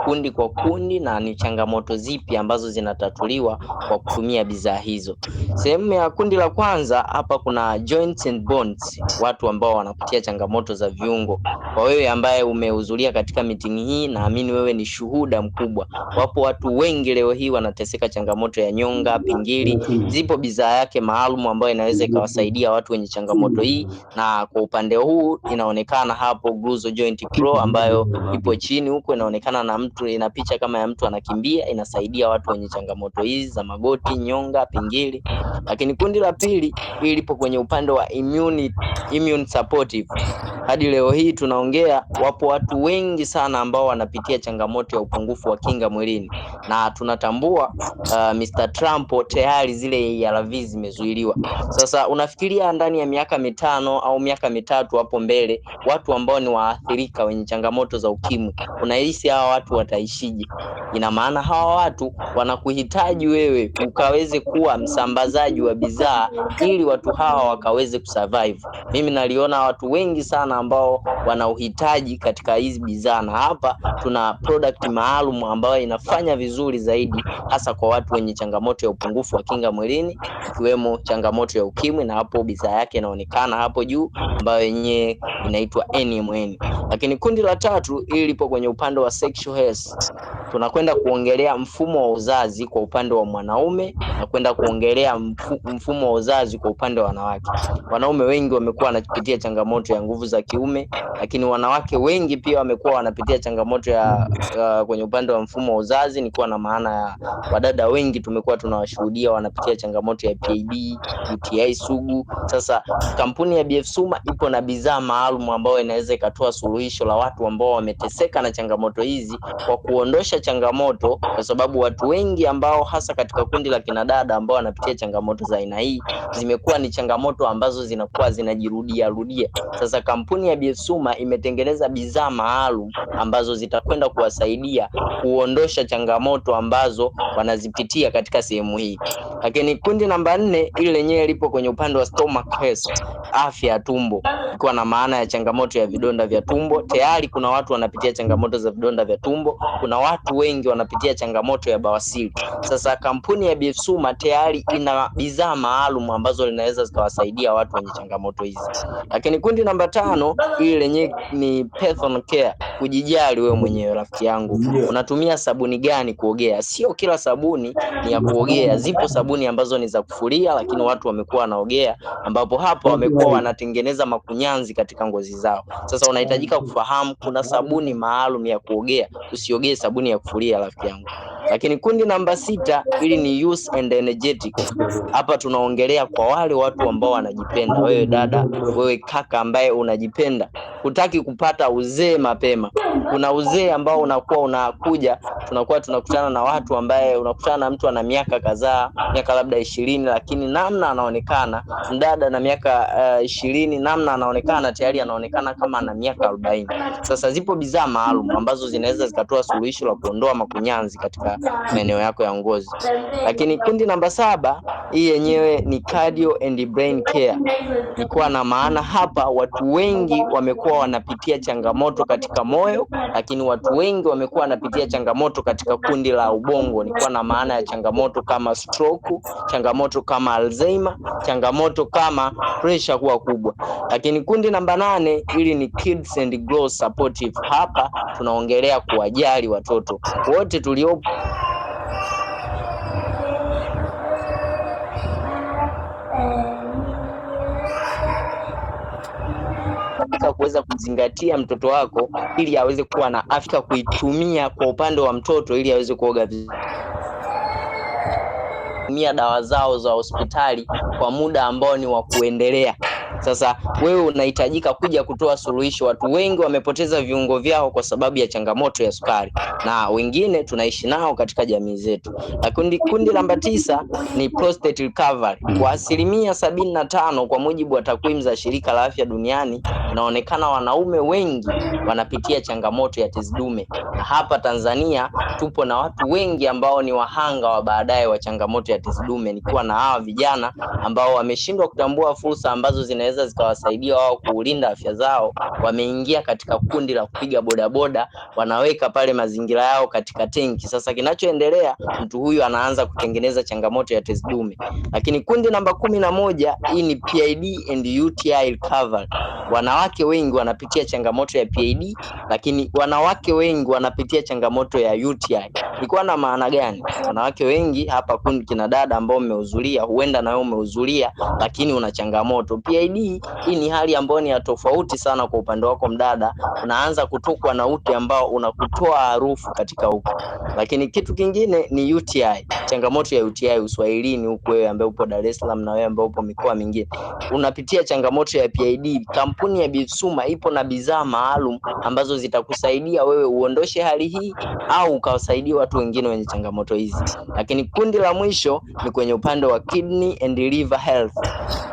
kundi na ni changamoto zipi ambazo zinatatuliwa kwa kutumia bidhaa hizo. Sehemu ya kundi la kwanza hapa kuna joints and bonds, watu ambao wanapitia changamoto za viungo. Kwa wewe ambaye umehudhuria katika meeting hii, naamini wewe ni shuhuda mkubwa. Wapo watu wengi leo hii wanateseka changamoto ya nyonga, pingili. Zipo bidhaa yake maalum ambayo inaweza ikawasaidia watu wenye changamoto hii, na kwa upande huu inaonekana hapo Gluzo Joint Pro ambayo ipo chini huko, inaonekana na mtu, ina picha kama ya mtu anakimbia. Inasaidia watu wenye changamoto hizi za magoti, nyonga, pingili. Lakini kundi la pili hili lipo kwenye upande wa immune supportive. Hadi leo hii tunaongea, wapo watu wengi sana ambao wanapitia changamoto ya upungufu wa kinga mwilini, na tunatambua Mr. Trump tayari zile ARV zimezuiliwa. Sasa unafikiria ndani ya miaka 5 au miaka 3 hapo mbele, watu ambao ni waathirika wenye changamoto za ukimwi, unahisi hawa watu wataishije? Ina maana hawa watu wanakuhitaji wewe ukaweze kuwa msambazaji wa bidhaa ili watu hawa wakaweze kusurvive. Mimi naliona watu wengi sana ambao wana uhitaji katika hizi bidhaa, na hapa tuna product maalum ambayo inafanya vizuri zaidi hasa kwa watu wenye changamoto ya upungufu wa kinga mwilini, ikiwemo changamoto ya ukimwi, na hapo bidhaa yake inaonekana hapo juu ambayo yenyewe inaitwa NMN. Lakini kundi la tatu ili lipo kwenye upande wa sexual health. Tunakwenda kuongelea mfumo wa uzazi kwa upande wa mwanaume na kwenda kuongelea mfumo wa uzazi kwa upande wa wanawake. Wanaume wengi wamekuwa wanapitia changamoto ya nguvu za kiume, lakini wanawake wengi pia wamekuwa wanapitia changamoto ya kwenye upande wa mfumo wa uzazi. Ni kwa na maana ya wadada wengi tumekuwa tunawashuhudia wanapitia changamoto ya PID, UTI sugu. Sasa kampuni ya BF Suma ipo na bidhaa maalum ambayo inaweza ikatoa suluhisho la watu ambao wameteseka na changamoto hizi kwa kuondosha changamoto, kwa sababu watu wengi ambao hasa katika kundi la kinadada ambao wanapitia changamoto za aina hii zimekuwa ni changamoto ambazo zinakuwa zinajirudia. Sasa kampuni ya BF Suma imetengeneza bidhaa maalum ambazo zitakwenda kuwasaidia kuondosha changamoto ambazo wanazipitia katika sehemu hii. Lakini kundi namba 4 ile lenyewe lipo kwenye upande wa stomach health, afya ya tumbo, kwa na maana ya changamoto ya vidonda vya tumbo. Tayari kuna watu wanapitia changamoto za vidonda vya tumbo, kuna watu wengi wanapitia changamoto ya bawasiri. Sasa kampuni ya BF Suma tayari ina bidhaa maalum ambazo linaweza zikawasaidia watu wenye changamoto hizi. Lakini kundi namba 5 ile lenyewe ni personal care, kujijali wewe mwenyewe. Rafiki yangu, unatumia sabuni gani kuogea? Sio kila sabuni ni ya kuogea. Zipo sabuni ambazo ni za kufulia, lakini watu wamekuwa wanaogea, ambapo hapo wamekuwa wanatengeneza makunyanzi katika ngozi zao. Sasa unahitajika kufahamu kuna sabuni maalum ya kuogea, usiogee sabuni ya kufulia, rafiki yangu. Lakini kundi namba 6 ili ni youth and energetic. Hapa tunaongelea kwa wale watu ambao wanajipenda. Wewe dada, wewe kaka ambaye unajipenda, hutaki kupata uzee mapema. Kuna uzee ambao unakuwa unakuja, tunakuwa tunakutana na watu ambaye unakutana na mtu ana miaka kadhaa, miaka labda 20, lakini namna anaonekana mdada na miaka 20, namna anaonekana tayari anaonekana kama ana miaka 40. Sasa zipo bidhaa maalum ambazo zinaweza zikatoa suluhisho la kuondoa makunyanzi katika maeneo yako ya ngozi. Lakini kundi namba 7, hii yenyewe ni cardio and brain care. Ilikuwa na maana hapa watu wengi wamekuwa wanapitia changamoto katika moyo, lakini watu wengi wamekuwa wanapitia changamoto katika kundi la ubongo. Ilikuwa na maana ya changamoto kama stroke, changamoto kama Alzheimer, changamoto kama pressure kuwa kubwa. Lakini kundi namba 8, hili ni kids and growth supportive. Hapa tunaongelea kuwajali watoto wote tuliopo kuweza kuzingatia mtoto wako ili aweze kuwa na afya, kuitumia kwa upande wa mtoto ili aweze kuoga vizuri, tumia dawa zao za hospitali kwa muda ambao ni wa kuendelea. Sasa wewe unahitajika kuja kutoa suluhisho. Watu wengi wamepoteza viungo vyao kwa sababu ya changamoto ya sukari, na wengine tunaishi nao katika jamii zetu. Lakini kundi namba 9 ni prostate recovery. Kwa 75% kwa mujibu wa takwimu za Shirika la Afya Duniani, inaonekana wanaume wengi wanapitia changamoto ya tezi dume, na hapa Tanzania tupo na watu wengi ambao ni wahanga wa baadaye wa changamoto ya tezi dume, nikiwa na hawa vijana ambao wameshindwa kutambua fursa ambazo zinaweza zikawasaidia wao kuulinda afya zao. Wameingia katika kundi la kupiga bodaboda, wanaweka pale mazingira yao katika tenki. Sasa kinachoendelea, mtu huyu anaanza kutengeneza changamoto ya tezi dume. Lakini kundi namba 11, hii ni PID and UTI recovery. Wanawake wengi wanapitia changamoto ya PID, lakini wanawake wengi wanapitia changamoto ya UTI. Ilikuwa na maana gani? Wanawake wengi hapa, kundi kina dada ambao umehudhuria, huenda na wewe umehudhuria lakini una changamoto PID. Hii ni hali ambayo ni ya tofauti sana kwa upande wako mdada, unaanza kutokwa na ute ambao unakutoa harufu katika uke. Lakini kitu kingine ni UTI, changamoto ya UTI Uswahilini huko, wewe ambaye upo Dar es Salaam na wewe ambaye upo mikoa mingine unapitia changamoto ya PID. Kampuni ya Bifsuma ipo na bidhaa maalum ambazo zitakusaidia wewe uondoshe hali hii au ukawasaidia watu wengine wenye changamoto hizi. Lakini kundi la mwisho ni kwenye upande wa kidney and liver health.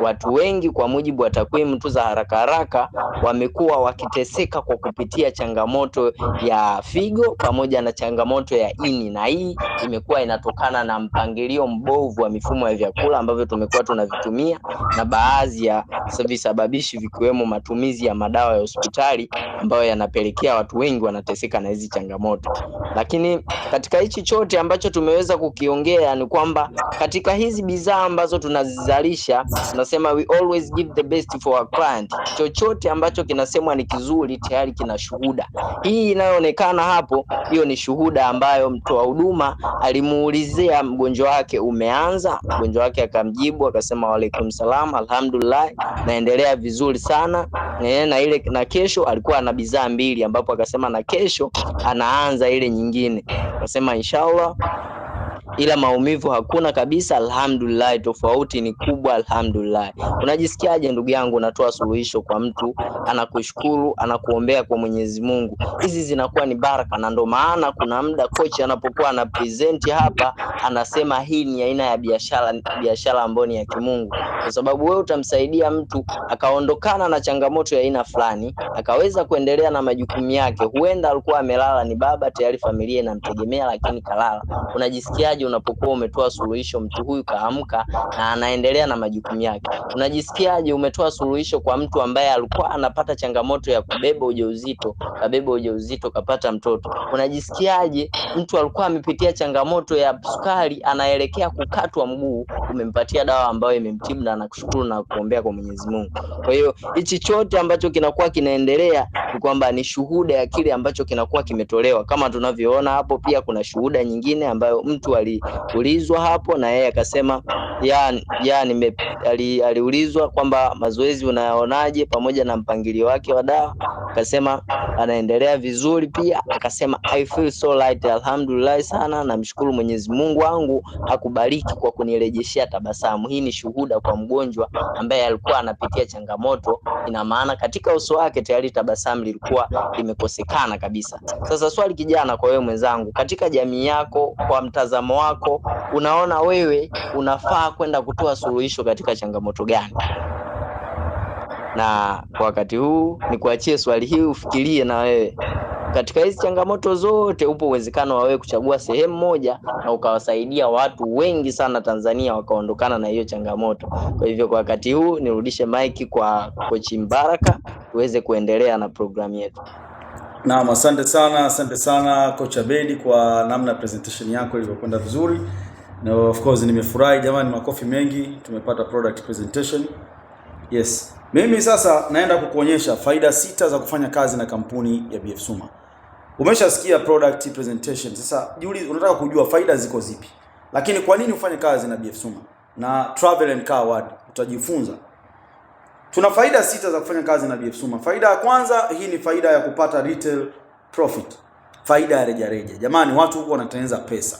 Watu wengi kwa mujibu wa takwimu tu za haraka wamekuwa wakiteseka kwa kupitia changamoto ya figo pamoja na changamoto ya ini, na hii imekuwa inatokana na mpangilio mbovu wa mifumo ya vyakula ambavyo tumekuwa tunavitumia na baadhi ya visababishi vikiwemo matumizi ya madawa ya hospitali ambayo yanapelekea watu wengi wanateseka na hizi changamoto. Lakini katika hichi chote ambacho tumeweza kukiongea ni kwamba katika hizi bidhaa ambazo tunazizalisha, tunasema we always give the best for our client. Chochote ambacho kinasemwa ni kizuri tayari kina shuhuda. Hii inayoonekana hapo, hiyo ni shuhuda ambayo mtoa huduma alimuulizia mgonjwa wake, umeanza? Mgonjwa wake akamjibu akasema waalaikum salam, alhamdulillah, naendelea vizuri sana. Na kesho alikuwa ana bidhaa 2, ambapo akasema na kesho anaanza ile nyingine, akasema inshallah, ila maumivu hakuna kabisa, alhamdulillah. Tofauti ni kubwa, alhamdulillah. Unajisikiaje ndugu yangu? Unatoa suluhisho kwa mtu, anakushukuru, anakuombea kwa Mwenyezi Mungu. Hizi zinakuwa ni baraka, na ndo maana kuna muda coach anapokuwa ana present hapa anasema hii ni aina ya biashara ambayo ni ya kimungu, kwa sababu wewe utamsaidia mtu akaondokana na changamoto ya aina fulani, akaweza kuendelea na majukumu yake. Huenda alikuwa amelala, ni baba tayari, familia inamtegemea, lakini kalala. Unajisikiaje unapokuwa umetoa suluhisho, mtu huyu kaamka na anaendelea na majukumu yake? Unajisikiaje umetoa suluhisho kwa mtu ambaye alikuwa anapata changamoto ya kubeba ujauzito, kabeba ujauzito, kapata mtoto? Unajisikiaje mtu alikuwa amepitia changamoto ya sukari, anaelekea kukatwa mguu, umempatia dawa ambayo imemtibu na anakushukuru na kuombea kwa Mwenyezi Mungu? Kwa hiyo hichi chote ambacho kinakuwa kinaendelea ni kwamba ni shuhuda ya kile ambacho kinakuwa kimetolewa. Kama tunavyoona hapo, pia kuna shuhuda nyingine ambayo mtu aliulizwa hapo na yeye akasema aliulizwa kwamba mazoezi unayaonaje pamoja na mpangilio wake wa dawa, akasema anaendelea vizuri. Pia akasema I feel so light, alhamdulillah sana, namshukuru Mwenyezi Mungu wangu akubariki kwa kunirejeshea tabasamu. Hii ni shuhuda kwa mgonjwa ambaye alikuwa anapitia changamoto. Ina maana katika uso wake tayari tabasamu lilikuwa limekosekana kabisa. Sasa swali kijana, kwa wewe mwenzangu, katika jamii yako, kwa mtazamo wako, unaona wewe unafaa kwenda kutoa suluhisho katika changamoto gani? Na kwa wakati huu ni kuachie swali hili ufikirie na wewe. katika hizi changamoto zote upo uwezekano wa wewe kuchagua sehemu moja na ukawasaidia watu wengi sana Tanzania wakaondokana na hiyo changamoto. Kwa hivyo kwa wakati huu nirudishe maiki kwa Coach Mbaraka tuweze kuendelea na programu yetu. Naam, asante sana Coach Abedi kwa namna presentation yako ilivyokwenda vizuri. Na of course nimefurahi jamani, makofi mengi, tumepata product presentation. Yes. Mimi sasa naenda kukuonyesha faida 6 za kufanya kazi na kampuni ya BF Suma. Umeshasikia product presentation. Sasa unataka kujua faida ziko zipi. Lakini kwa nini ufanye kazi na BF Suma na Travel and Car Award? Utajifunza. Tuna faida 6 za kufanya kazi na BF Suma. Faida ya kwanza, hii ni faida ya kupata retail profit. Faida ya rejareja. Jamani, watu huko wanatengeneza pesa.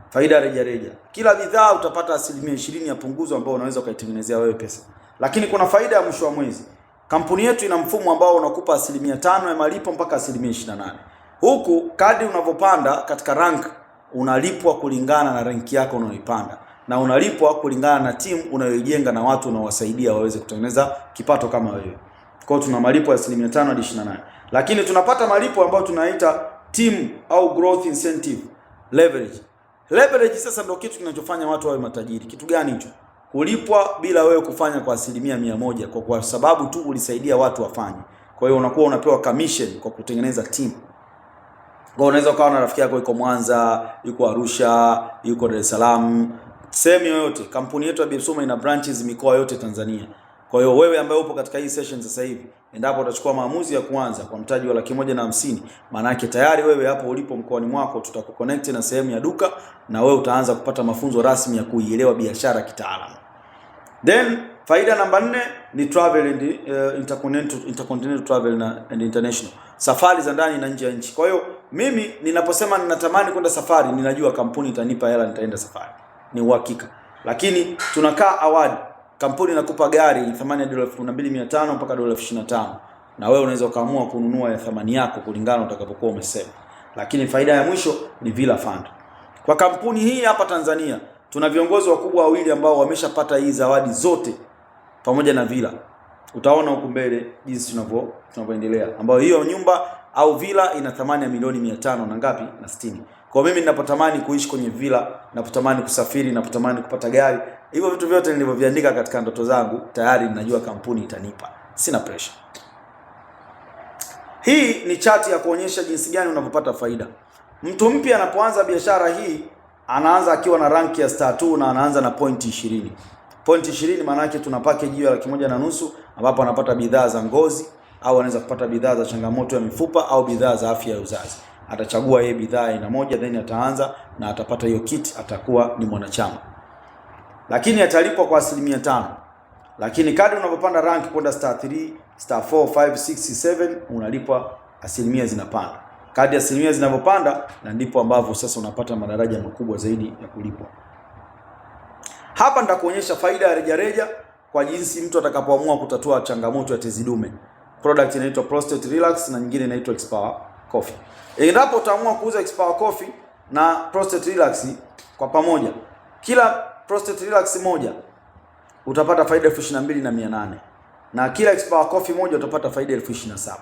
Faida ya rejareja. Kila bidhaa utapata 20% ya punguzo ambao unaweza ukaitengenezea wewe pesa. Lakini kuna faida ya mwisho wa mwezi. Kampuni yetu ina mfumo ambao unakupa 5% ya malipo mpaka 28%. Huku kadri unavyopanda katika rank unalipwa kulingana na rank yako unayoipanda. Na unalipwa kulingana na timu unayoijenga na watu unaowasaidia waweze kutengeneza kipato kama wewe. Kwa hiyo tuna malipo ya 5% hadi 28%. Lakini tunapata malipo ambayo tunaita team au growth incentive leverage. Leverage sasa ndio kitu kinachofanya watu wawe matajiri. Kitu gani hicho? Kulipwa bila wewe kufanya kwa 100% kwa sababu tu ulisaidia watu wafanye. Kwa hiyo unakuwa unapewa commission kwa kutengeneza team. Kwa unaweza ukawa na rafiki yako yuko Mwanza, yuko Arusha, yuko Dar es Salaam, sehemu yoyote. Kampuni yetu ya BF Suma ina branches mikoa yote Tanzania. Kwa hiyo wewe ambaye upo katika hii session sasa hivi, endapo utachukua maamuzi ya kuanza kwa mtaji wa 150, maana yake tayari wewe hapo ulipo mkoani mwako tutakuconnect na sehemu ya duka na wewe utaanza kupata mafunzo rasmi ya kuielewa biashara kitaalamu. Then faida namba 4 ni travel and intercontinental travel and international. Safari za ndani na nje ya nchi. Kwa hiyo mimi ninaposema ninatamani kwenda safari, ninajua kampuni itanipa hela nitaenda safari. Ni uhakika. Lakini tunakaa award, kampuni inakupa gari thamani ya $12,500 mpaka $25,000 na wewe unaweza ukaamua kununua ya thamani yako kulingana utakapokuwa umesema. Lakini faida ya mwisho ni Villa Fund. Kwa kampuni hii hapa Tanzania tuna viongozi wakubwa wawili ambao wameshapata hii zawadi zote pamoja na villa. Utaona huko mbele jinsi tunavyoendelea, ambayo hiyo nyumba au villa ina thamani ya $500,000 na ngapi? Na 60. Kwa mimi ninapotamani kuishi kwenye villa, ninapotamani kusafiri, ninapotamani kupata gari, hivyo vitu vyote nilivyoviandika katika ndoto zangu tayari ninajua kampuni itanipa. Sina pressure. Hii ni chati ya kuonyesha jinsi gani unavyopata faida. Mtu mpya anapoanza biashara hii anaanza akiwa na rank ya star 2 na anaanza na point 20. Point 20 maana yake tuna package ya 1,500,000 ambapo anapata bidhaa za ngozi au anaweza kupata bidhaa za changamoto ya mifupa au bidhaa za afya ya uzazi. Atachagua yeye bidhaa aina moja, then ataanza na atapata hiyo kit, atakuwa ni mwanachama. Lakini atalipwa kwa 5%. Lakini kadri unapopanda rank kwenda star 3, star 4, 5, 6, 7 unalipwa asilimia zinapanda. Kadri asilimia zinavyopanda na ndipo ambavyo sasa unapata madaraja makubwa zaidi ya kulipwa. Hapa nitakuonyesha faida ya rejareja kwa jinsi mtu atakapoamua kutatua changamoto ya tezi dume. Product inaitwa Prostate Relax na nyingine inaitwa X-Power Coffee. Endapo utaamua kuuza X-Power Coffee na Prostate Relax kwa pamoja, kila Prostate Relax moja utapata faida 22,800 na kila X-Power Coffee moja utapata faida 27,000.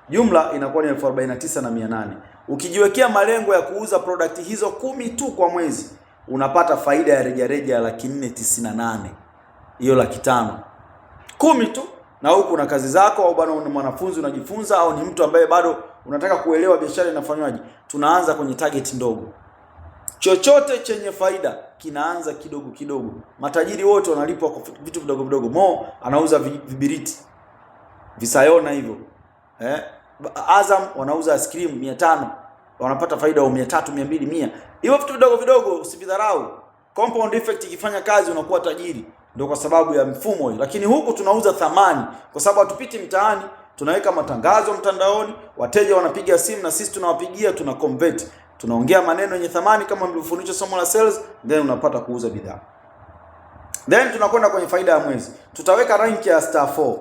Jumla inakuwa ni 49,800. Ukijiwekea malengo ya kuuza product hizo 10 tu kwa mwezi, unapata faida ya rejareja ya 498. Hiyo 500,000. 10 tu. Na huku na kazi zako au bado ni mwanafunzi unajifunza au ni mtu ambaye bado unataka kuelewa biashara inafanywaje, tunaanza kwenye target ndogo. Chochote chenye faida kinaanza kidogo kidogo. Matajiri wote wanalipwa kwa vitu vidogo vidogo. Mo anauza vibiriti, Visayona hivyo. Azam wanauza ice cream 500, wanapata faida ya 300, 200, 100. Hivyo vitu vidogo vidogo usividharau. Compound effect ikifanya kazi unakuwa tajiri. Ndio kwa sababu ya mfumo hii. Lakini huku tunauza thamani kwa sababu hatupiti mtaani, tunaweka matangazo mtandaoni, wateja wanapiga simu na sisi tunawapigia, tuna convert. Tunaongea maneno yenye thamani kama mlivyofundishwa somo la sales, then unapata kuuza bidhaa. Then tunakwenda kwenye faida ya mwezi. Tutaweka rank ya star 4.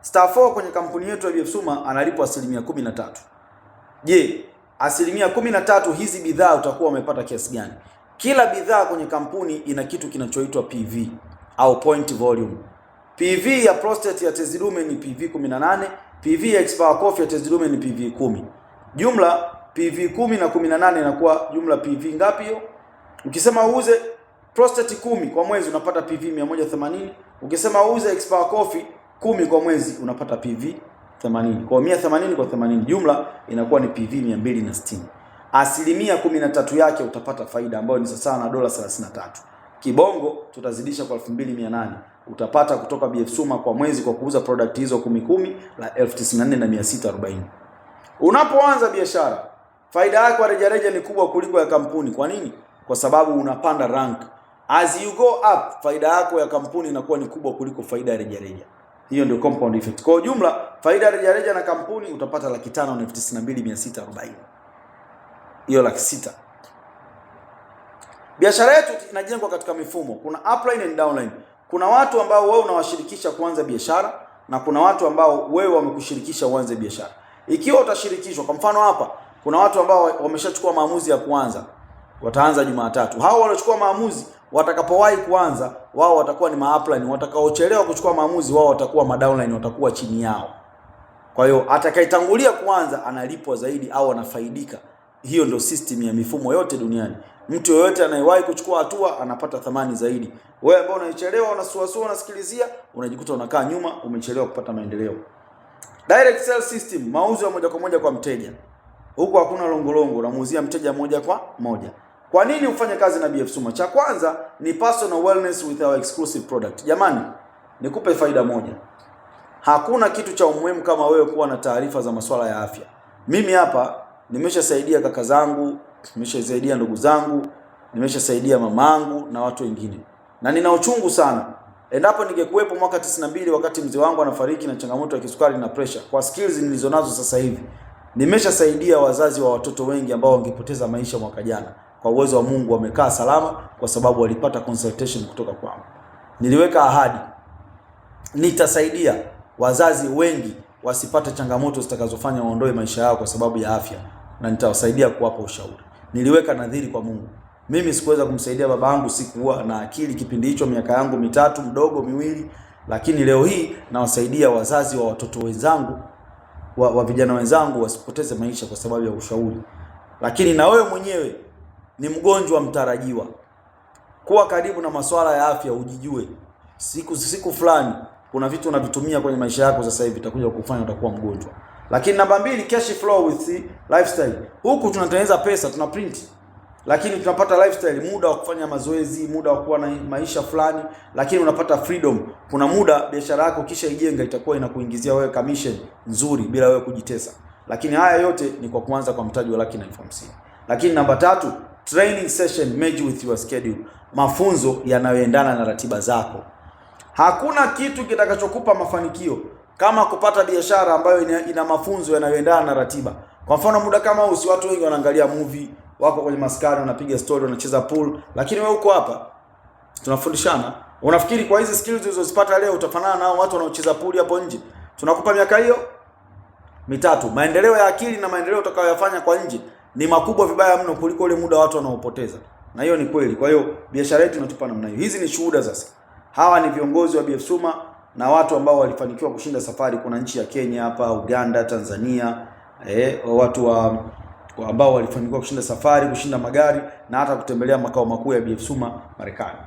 Star 4 kwenye kampuni yetu ya BF Suma analipwa 13%. Je, 13% hizi bidhaa utakuwa umepata kiasi gani? Kila bidhaa kwenye kampuni ina kitu kinachoitwa PV au point volume. PV ya prostate ya tezi dume ni PV 18, PV ya X-Power Coffee ya tezi dume ni PV 10. Jumla PV 10 na 18 inakuwa jumla PV ngapi hiyo? Ukisema uuze prostate 10 kwa mwezi unapata PV 180. Ukisema uuze X-Power Coffee 10 kwa mwezi unapata PV 80. Kwa 180 kwa 80 jumla inakuwa ni PV 260. Asilimia 13 yake utapata faida ambayo ni sawa na dola 33. Kibongo tutazidisha kwa 2800. Utapata kutoka BF Suma kwa mwezi kwa kuuza product hizo 10 la 94,640. Unapoanza biashara, faida yako ya rejareja ni kubwa kuliko ya kampuni. Kwa nini? Kwa sababu unapanda rank. As you go up, faida yako ya kampuni inakuwa ni kubwa kuliko faida ya rejareja. Hiyo ndio compound effect. Kwa ujumla, faida ya rejareja na kampuni utapata 5,92,640. Hiyo 600,000. Biashara yetu inajengwa katika mifumo. Kuna upline and downline. Kuna watu ambao wewe unawashirikisha kuanza biashara na kuna watu ambao wewe wamekushirikisha uanze biashara. Ikiwa utashirikishwa, kwa mfano hapa, kuna watu ambao wameshachukua maamuzi ya kuanza, wataanza Jumatatu. Hao waliochukua maamuzi watakapowahi kuanza, wao watakuwa ni ma-upline. Watakaochelewa kuchukua maamuzi, wao watakuwa ma-downline, watakuwa chini yao. Kwa hiyo atakayetangulia kuanza analipwa zaidi au anafaidika. Hiyo ndio system ya mifumo yote duniani. Mtu yoyote anayewahi kuchukua hatua anapata thamani zaidi. Wewe ambao unachelewa, unasuasua, unasikilizia, unajikuta unakaa nyuma, umechelewa kupata maendeleo. Direct sell system, mauzo ya moja kwa moja kwa mteja. Huko hakuna longolongo, unamuuzia mteja moja kwa moja. Kwa nini ufanye kazi na BF Suma? Cha kwanza ni personal wellness with our exclusive product. Jamani, nikupe faida moja. Hakuna kitu cha umuhimu kama wewe kuwa na taarifa za masuala ya afya. Mimi hapa nimeshasaidia kaka zangu, nimeshasaidia ndugu zangu, nimeshasaidia mamangu na watu wengine. Na nina uchungu sana. Endapo ningekuwepo mwaka 92 wakati mzee wangu anafariki na changamoto ya kisukari na pressure, kwa skills nilizonazo sasa hivi, nimeshasaidia wazazi wa watoto wengi ambao wangepoteza maisha mwaka jana. Kwa uwezo wa Mungu wamekaa salama kwa sababu walipata consultation kutoka kwangu. Niliweka ahadi, nitasaidia wazazi wengi wasipate changamoto zitakazofanya waondoe maisha yao kwa sababu ya afya, na nitawasaidia kuwapa ushauri. Niliweka nadhiri kwa Mungu. Mimi sikuweza kumsaidia baba yangu, sikuwa na akili kipindi hicho, miaka yangu mitatu mdogo miwili, lakini leo hii nawasaidia wazazi wa watoto wenzangu, wa vijana wenzangu wasipoteze maisha kwa sababu ya ushauri. Lakini na wewe mwenyewe ni mgonjwa mtarajiwa. Kuwa karibu na masuala ya afya, ujijue. Siku fulani kuna vitu unavitumia kwenye maisha yako sasa hivi itakuja kukufanya utakuwa mgonjwa. Lakini namba 2, cash flow with lifestyle. Huku tunatengeneza pesa, tuna print. Lakini tunapata lifestyle, muda wa kufanya mazoezi, muda wa kuwa na maisha fulani, lakini unapata freedom. Kuna muda biashara yako kisha ijenga itakuwa inakuingizia wewe commission nzuri bila wewe kujitesa. Lakini haya yote ni kwa kuanza kwa mtaji wa Laki50. Lakini namba 3, training session made with your schedule. Mafunzo yanayoendana na ratiba zako. Hakuna kitu kitakachokupa mafanikio kama kupata biashara ambayo ina mafunzo yanayoendana na ratiba. Kwa mfano muda kama huu, si watu wengi wanaangalia movie, wako kwenye maskani, wanapiga story, wanacheza pool, lakini wewe uko hapa tunafundishana. Unafikiri kwa hizi skills ulizozipata leo utafanana nao watu wanaocheza pool hapo nje? Tunakupa miaka hiyo mitatu. Maendeleo ya akili na maendeleo utakayoyafanya kwa nje ni makubwa vibaya mno kuliko ule muda watu wanaopoteza. Na hiyo ni kweli. Kwa hiyo biashara yetu inatupa namna hiyo. Hizi ni shuhuda sasa. Hawa ni viongozi wa BF Suma na watu ambao walifanikiwa kushinda safari. Kuna nchi ya Kenya hapa, Uganda, Tanzania, watu ambao walifanikiwa kushinda safari, kushinda magari na hata kutembelea makao makuu ya BF Suma Marekani.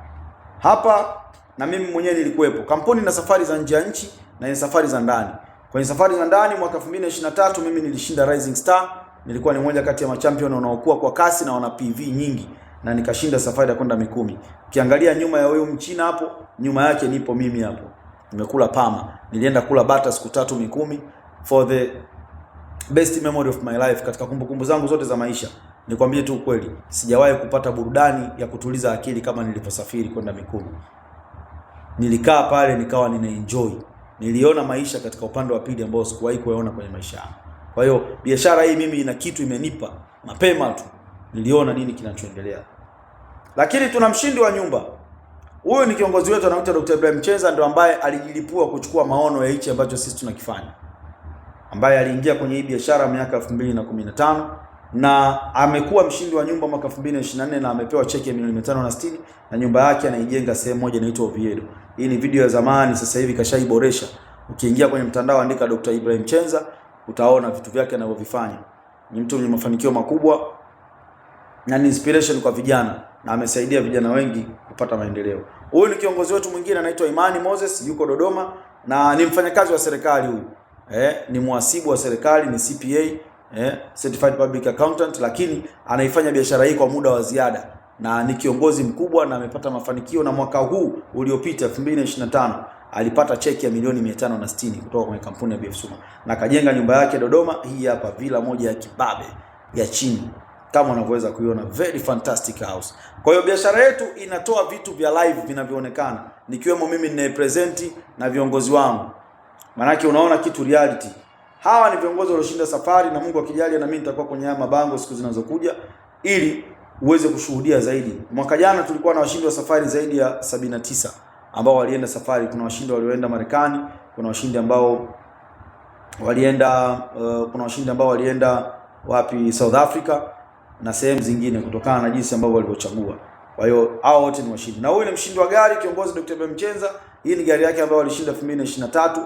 Hapa na mimi mwenyewe nilikuwepo. Kampuni na safari za nje ya nchi na ni safari za ndani. Kwenye safari za ndani mwaka 2023 mimi nilishinda Rising Star. Nilikuwa ni mmoja kati ya machampion wanaokuwa kwa kasi na wana PV nyingi, na nikashinda safari ya kwenda Mikumi. Ukiangalia nyuma ya huyo mchina hapo, nyuma yake nipo mimi hapo. Nimekula pama. Nilienda kula bata siku 3 Mikumi for the best memory of my life. Katika kumbukumbu zangu zote za maisha, nikwambie tu ukweli, sijawahi kupata burudani ya kutuliza akili kama niliposafiri kwenda Mikumi. Nilikaa pale nikawa ninaenjoy. Niliona maisha katika upande wa pili ambao sikuwahi kuona kwenye maisha yangu. Kwa hiyo biashara hii mimi ina kitu imenipa mapema tu. Niliona nini kinachoendelea. Lakini tuna mshindi wa nyumba. Huyo ni kiongozi wetu anaitwa Dr. Ibrahim Chenza, ndio ambaye alijilipua kuchukua maono ya hichi ambacho sisi tunakifanya. Ambaye aliingia kwenye hii biashara miaka 2015 na amekuwa mshindi wa nyumba mwaka 2024 na amepewa cheki ya milioni 560 na nyumba yake anaijenga sehemu moja inaitwa Oviedo. Hii ni video ya zamani, sasa hivi kashaiboresha. Ukiingia kwenye mtandao andika Dr. Ibrahim Chenza, utaona vitu vyake anavyovifanya. Ni mtu mwenye mafanikio makubwa na ni inspiration kwa vijana, na amesaidia vijana wengi kupata maendeleo. Huyu ni kiongozi wetu mwingine anaitwa Imani Moses, yuko Dodoma na ni mfanyakazi wa serikali huyu. Ni muhasibu wa serikali, ni CPA, Certified Public Accountant, lakini anaifanya biashara hii kwa muda wa ziada na ni kiongozi mkubwa na amepata mafanikio, na mwaka huu uliopita 2025 alipata cheki ya milioni 560 kutoka kwenye kampuni ya BF Suma na kajenga nyumba yake Dodoma. Hii hapa villa moja ya kibabe ya chini kama unavyoweza kuiona, very fantastic house. Kwa hiyo biashara yetu inatoa vitu vya live vinavyoonekana, nikiwemo mimi ninayepresent na viongozi wangu. Manake unaona kitu reality. Hawa ni viongozi walioshinda safari, na Mungu akijalia na mimi nitakuwa kwenye haya mabango siku zinazokuja ili uweze kushuhudia zaidi. Mwaka jana tulikuwa na washindi wa safari zaidi ya 79 ambao walienda safari. Kuna washindi walioenda Marekani, kuna washindi ambao walienda wapi, South Africa na sehemu zingine, kutokana na jinsi ambavyo walivyochagua. Kwa hiyo hao wote ni washindi. Na huyu ni mshindi wa gari, kiongozi Dr. Ibrahim Chenza. Hii ni gari yake ambayo alishinda 2023,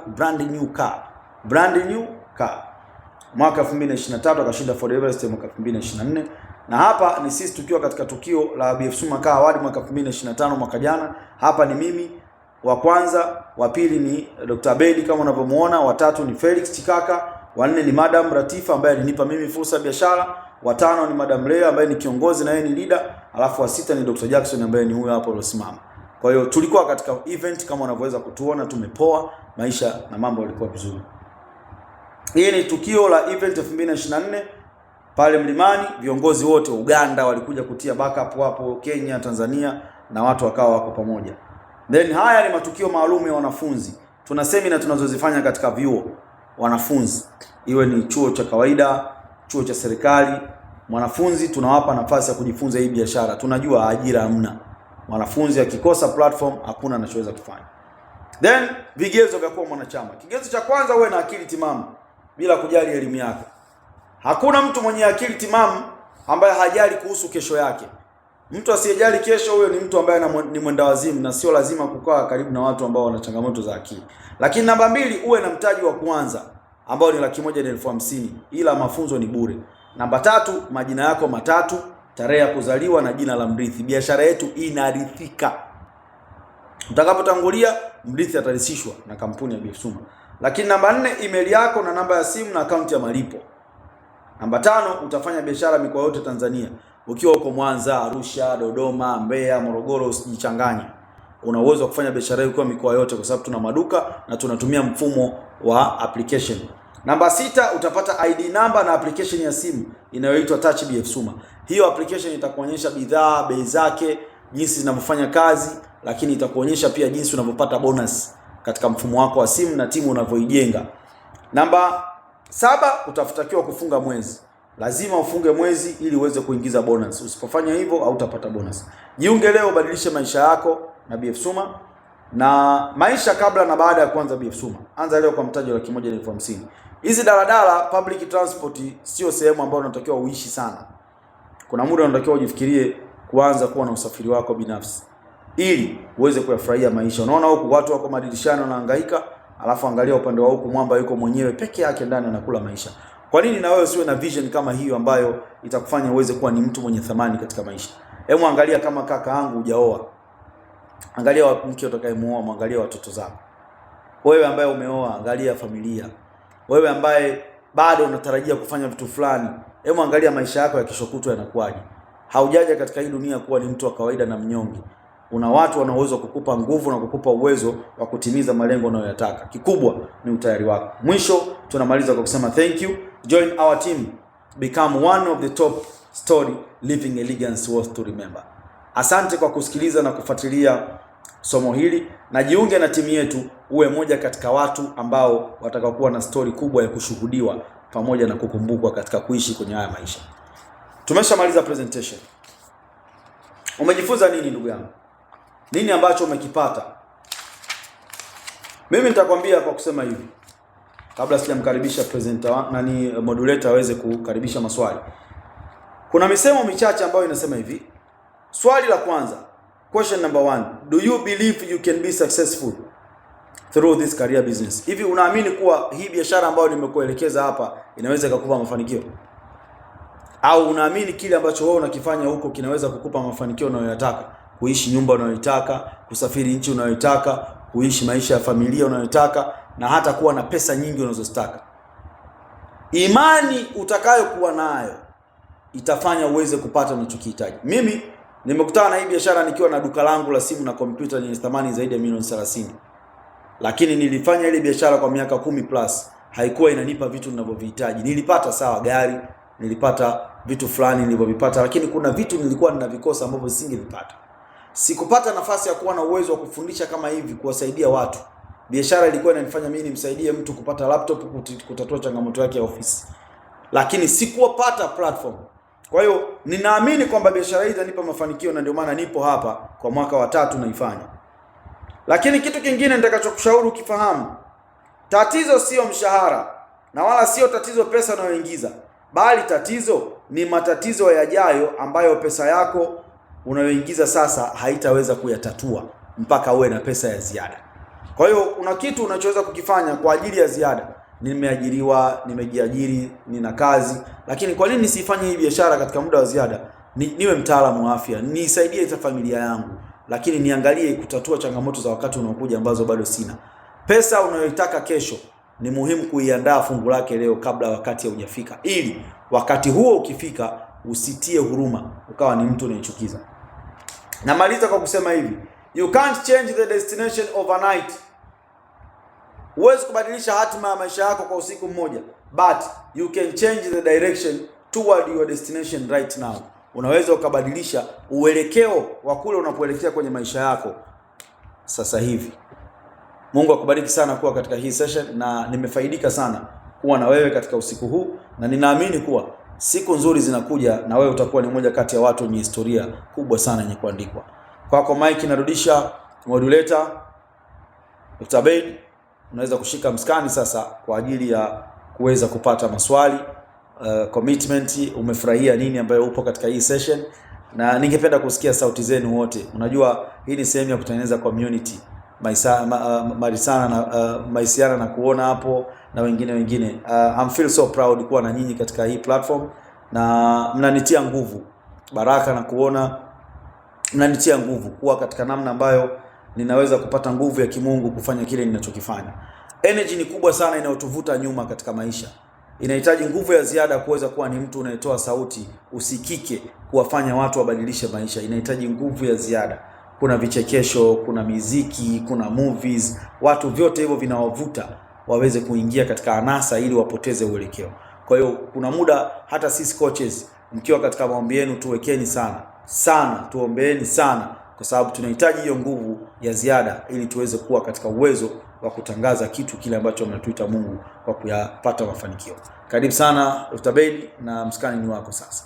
brand new car. Mwaka 2023 akashinda Ford Everest mwaka 2024. Na hapa ni sisi tukiwa katika tukio la BF Suma Car Award mwaka 2025 mwaka jana. Hapa ni mimi wa kwanza, wa pili ni Dr. Abedi kama unavyomuona, wa tatu ni Felix Chikaka, wa nne ni Madam Ratifa ambaye alinipa mimi fursa ya biashara, wa tano ni Madam Lea ambaye ni kiongozi na yeye ni leader, alafu wa sita ni Dr. Jackson ambaye ni huyo hapo alosimama. Kwa hiyo tulikuwa katika event kama unavyoweza kutuona, tumepoa, maisha na mambo yalikuwa vizuri. Hii ni tukio la event 2024 pale Mlimani. Viongozi wote wa Uganda walikuja kutia backup, wapo Kenya, Tanzania, na watu wakawa wako pamoja. Then haya ni matukio maalum ya wanafunzi. Tuna semina tunazozifanya katika vyuo wanafunzi, iwe ni chuo cha kawaida, chuo cha serikali. Mwanafunzi tunawapa nafasi ya kujifunza hii biashara. Tunajua ajira hamna. Mwanafunzi akikosa platform hakuna anachoweza kufanya. Then vigezo vya kuwa mwanachama. Kigezo cha kwanza, uwe na akili timamu bila kujali elimu yako. Hakuna mtu mwenye akili timamu ambaye hajali kuhusu kesho yake. Mtu asiyejali kesho, huyo ni mtu ambaye ni mwenda wazimu, na sio lazima kukaa karibu na watu ambao wana changamoto za akili. Lakini namba 2, uwe na mtaji wa kuanza ambao ni 150,000 ila mafunzo ni bure. Namba 3, majina yako matatu, tarehe ya kuzaliwa na jina la mrithi. Biashara yetu inarithika. Utakapotangulia, mrithi atarithishwa na kampuni ya BF Suma. Lakini namba 4, email yako na namba ya simu na akaunti ya malipo. Namba 5, utafanya biashara mikoa yote Tanzania. Ukiwa uko Mwanza, Arusha, Dodoma, Mbeya, Morogoro, usijichanganye. Una uwezo wa kufanya biashara hiyo kwa mikoa yote kwa sababu tuna maduka na tunatumia mfumo wa application. Namba 6, utapata ID number na application ya simu inayoitwa Touch BF Suma. Hiyo application itakuonyesha bidhaa, bei zake, jinsi zinavyofanya kazi, lakini itakuonyesha pia jinsi unavyopata bonus katika mfumo wako wa simu na timu unavyoijenga. Namba 7, utafutakiwa kufunga mwezi. Lazima ufunge mwezi ili uweze kuingiza bonus. Usipofanya hivyo hautapata bonus. Jiunge leo, badilishe maisha yako na BF Suma, na maisha kabla na baada ya kuanza BF Suma. Anza leo kwa mtaji wa 150,000. Hizi daladala, public transport sio sehemu ambayo unatakiwa uishi sana. Kuna muda unatakiwa ujifikirie kuanza kuwa na usafiri wako binafsi ili uweze kuyafurahia maisha. Unaona huku watu wako madirishani wanahangaika, alafu angalia upande wa huku mwamba yuko mwenyewe peke yake ndani anakula maisha. Kwa nini na wewe usiwe na vision kama hiyo ambayo itakufanya uweze kuwa ni mtu mwenye thamani katika maisha? Hebu angalia kama kaka yangu hujaoa. Angalia mke utakayemuoa, muangalie watoto zako. Wewe ambaye umeoa, angalia familia. Wewe ambaye bado unatarajia kufanya vitu fulani, hebu angalia maisha yako ya kesho kutwa yanakuaje. Haujaja katika hii dunia kuwa ni mtu wa kawaida na mnyonge. Una watu wanaoweza kukupa nguvu na kukupa uwezo wa kutimiza malengo unayoyataka. Kikubwa ni utayari wako. Mwisho tunamaliza kwa kusema thank you. Join our team. Become one of the top story living a legacy worth to remember. Asante kwa kusikiliza na kufuatilia somo hili, na jiunge na timu yetu, uwe moja katika watu ambao watakaokuwa na story kubwa ya kushuhudiwa pamoja na kukumbukwa katika kuishi kwenye haya maisha. Tumeshamaliza presentation. Umejifunza nini ndugu yangu? Nini ambacho umekipata? Mimi nitakwambia kwa kusema hivi, kabla sijamkaribisha presenter modulator aweze kukaribisha maswali. Kuna misemo michache ambayo inasema hivi. Swali la kwanza, question number 1, do you believe you can be successful? through this career business. Hivi unaamini kuwa hii biashara ambayo nimekuelekeza hapa inaweza kukupa mafanikio? Au unaamini kile ambacho wewe unakifanya huko kinaweza kukupa mafanikio unayoyataka? Kuishi nyumba unayoitaka, kusafiri nchi unayoitaka, kuishi maisha ya familia unayoitaka, na hata kuwa na pesa nyingi unazozitaka. Imani utakayokuwa nayo itafanya uweze kupata unachokihitaji. Mimi nimekutana na hii biashara nikiwa na duka langu la simu na kompyuta lenye thamani zaidi ya milioni 30. Lakini nilifanya ile biashara kwa miaka 10 plus. Haikuwa inanipa vitu ninavyovihitaji. Nilipata sawa gari, nilipata vitu fulani nilivyovipata, lakini kuna vitu nilikuwa ninavikosa ambavyo singevipata. Sikupata nafasi ya kuwa na uwezo wa kufundisha kama hivi, kuwasaidia watu. Biashara ilikuwa inanifanya mimi nimsaidie mtu kupata laptop, kutatua changamoto yake ya ofisi. Lakini sikuwapata platform. Kwa hiyo ninaamini kwamba biashara hii itanipa mafanikio, na ndio maana nipo hapa kwa mwaka wa 3 naifanya. Lakini kitu kingine nitakachokushauri ukifahamu, tatizo sio mshahara na wala sio tatizo pesa unayoingiza, bali tatizo ni matatizo yajayo ambayo pesa yako unayoingiza sasa haitaweza kuyatatua mpaka uwe na pesa ya ziada. Kwa hiyo kuna kitu unachoweza kukifanya kwa ajili ya ziada. Nimeajiriwa, nimejiajiri, nina kazi, lakini kwa nini nisifanye hii biashara katika muda wa ziada? Niwe mtaalamu wa afya, nisaidie ita familia yangu, lakini niangalie kutatua changamoto za wakati unaokuja ambazo bado sina. Pesa unayoitaka kesho ni muhimu kuiandaa fungu lake leo kabla wakati haujafika, ili wakati huo ukifika usitie huruma ukawa ni mtu unayechukiza. Namaliza kwa kusema hivi, you can't change the destination overnight. Huwezi kubadilisha hatima ya maisha yako kwa usiku mmoja, but you can change the direction toward your destination right now. Unaweza ukabadilisha uelekeo wa kule unapoelekea kwenye maisha yako sasa hivi. Mungu akubariki sana kuwa katika hii session, na nimefaidika sana kuwa na wewe katika usiku huu, na ninaamini kuwa siku nzuri zinakuja na wewe utakuwa ni mmoja kati ya watu wenye historia kubwa sana yenye kuandikwa. Kwako Mike, narudisha modulator Dr. Abeid. Unaweza kushika mskani sasa kwa ajili ya kuweza kupata maswali, commitment, umefurahia nini ambayo upo katika hii session, na ningependa kusikia sauti zenu wote. Unajua hii ni sehemu ya kutengeneza community. Maisiana na kuona hapo na wengine. I'm feel so proud kuwa na nyinyi katika hii platform, na mnanitia nguvu. Baraka na kuona mnanitia nguvu kuwa katika namna ambayo ninaweza kupata nguvu ya kimungu kufanya kile ninachokifanya. Energy ni kubwa sana inayotuvuta nyuma katika maisha. Inahitaji nguvu ya ziada kuweza kuwa ni mtu unayetoa sauti usikike, kuwafanya watu wabadilishe maisha. Inahitaji nguvu ya ziada. Kuna vichekesho, kuna muziki, kuna movies, watu vyote hivyo vinawavuta waweze kuingia katika anasa ili wapoteze uelekeo. Kwa hiyo kuna muda hata sisi coaches mkiwa katika maombi yenu tuwekeni sana, tuombeeni sana, kwa sababu tunahitaji hiyo nguvu ya ziada ili tuweze kuwa katika uwezo wa kutangaza kitu kile ambacho mnatuita Mungu kwa kuyapata mafanikio. Karibu sana Dr. Abeid, na mskani ni wako sasa.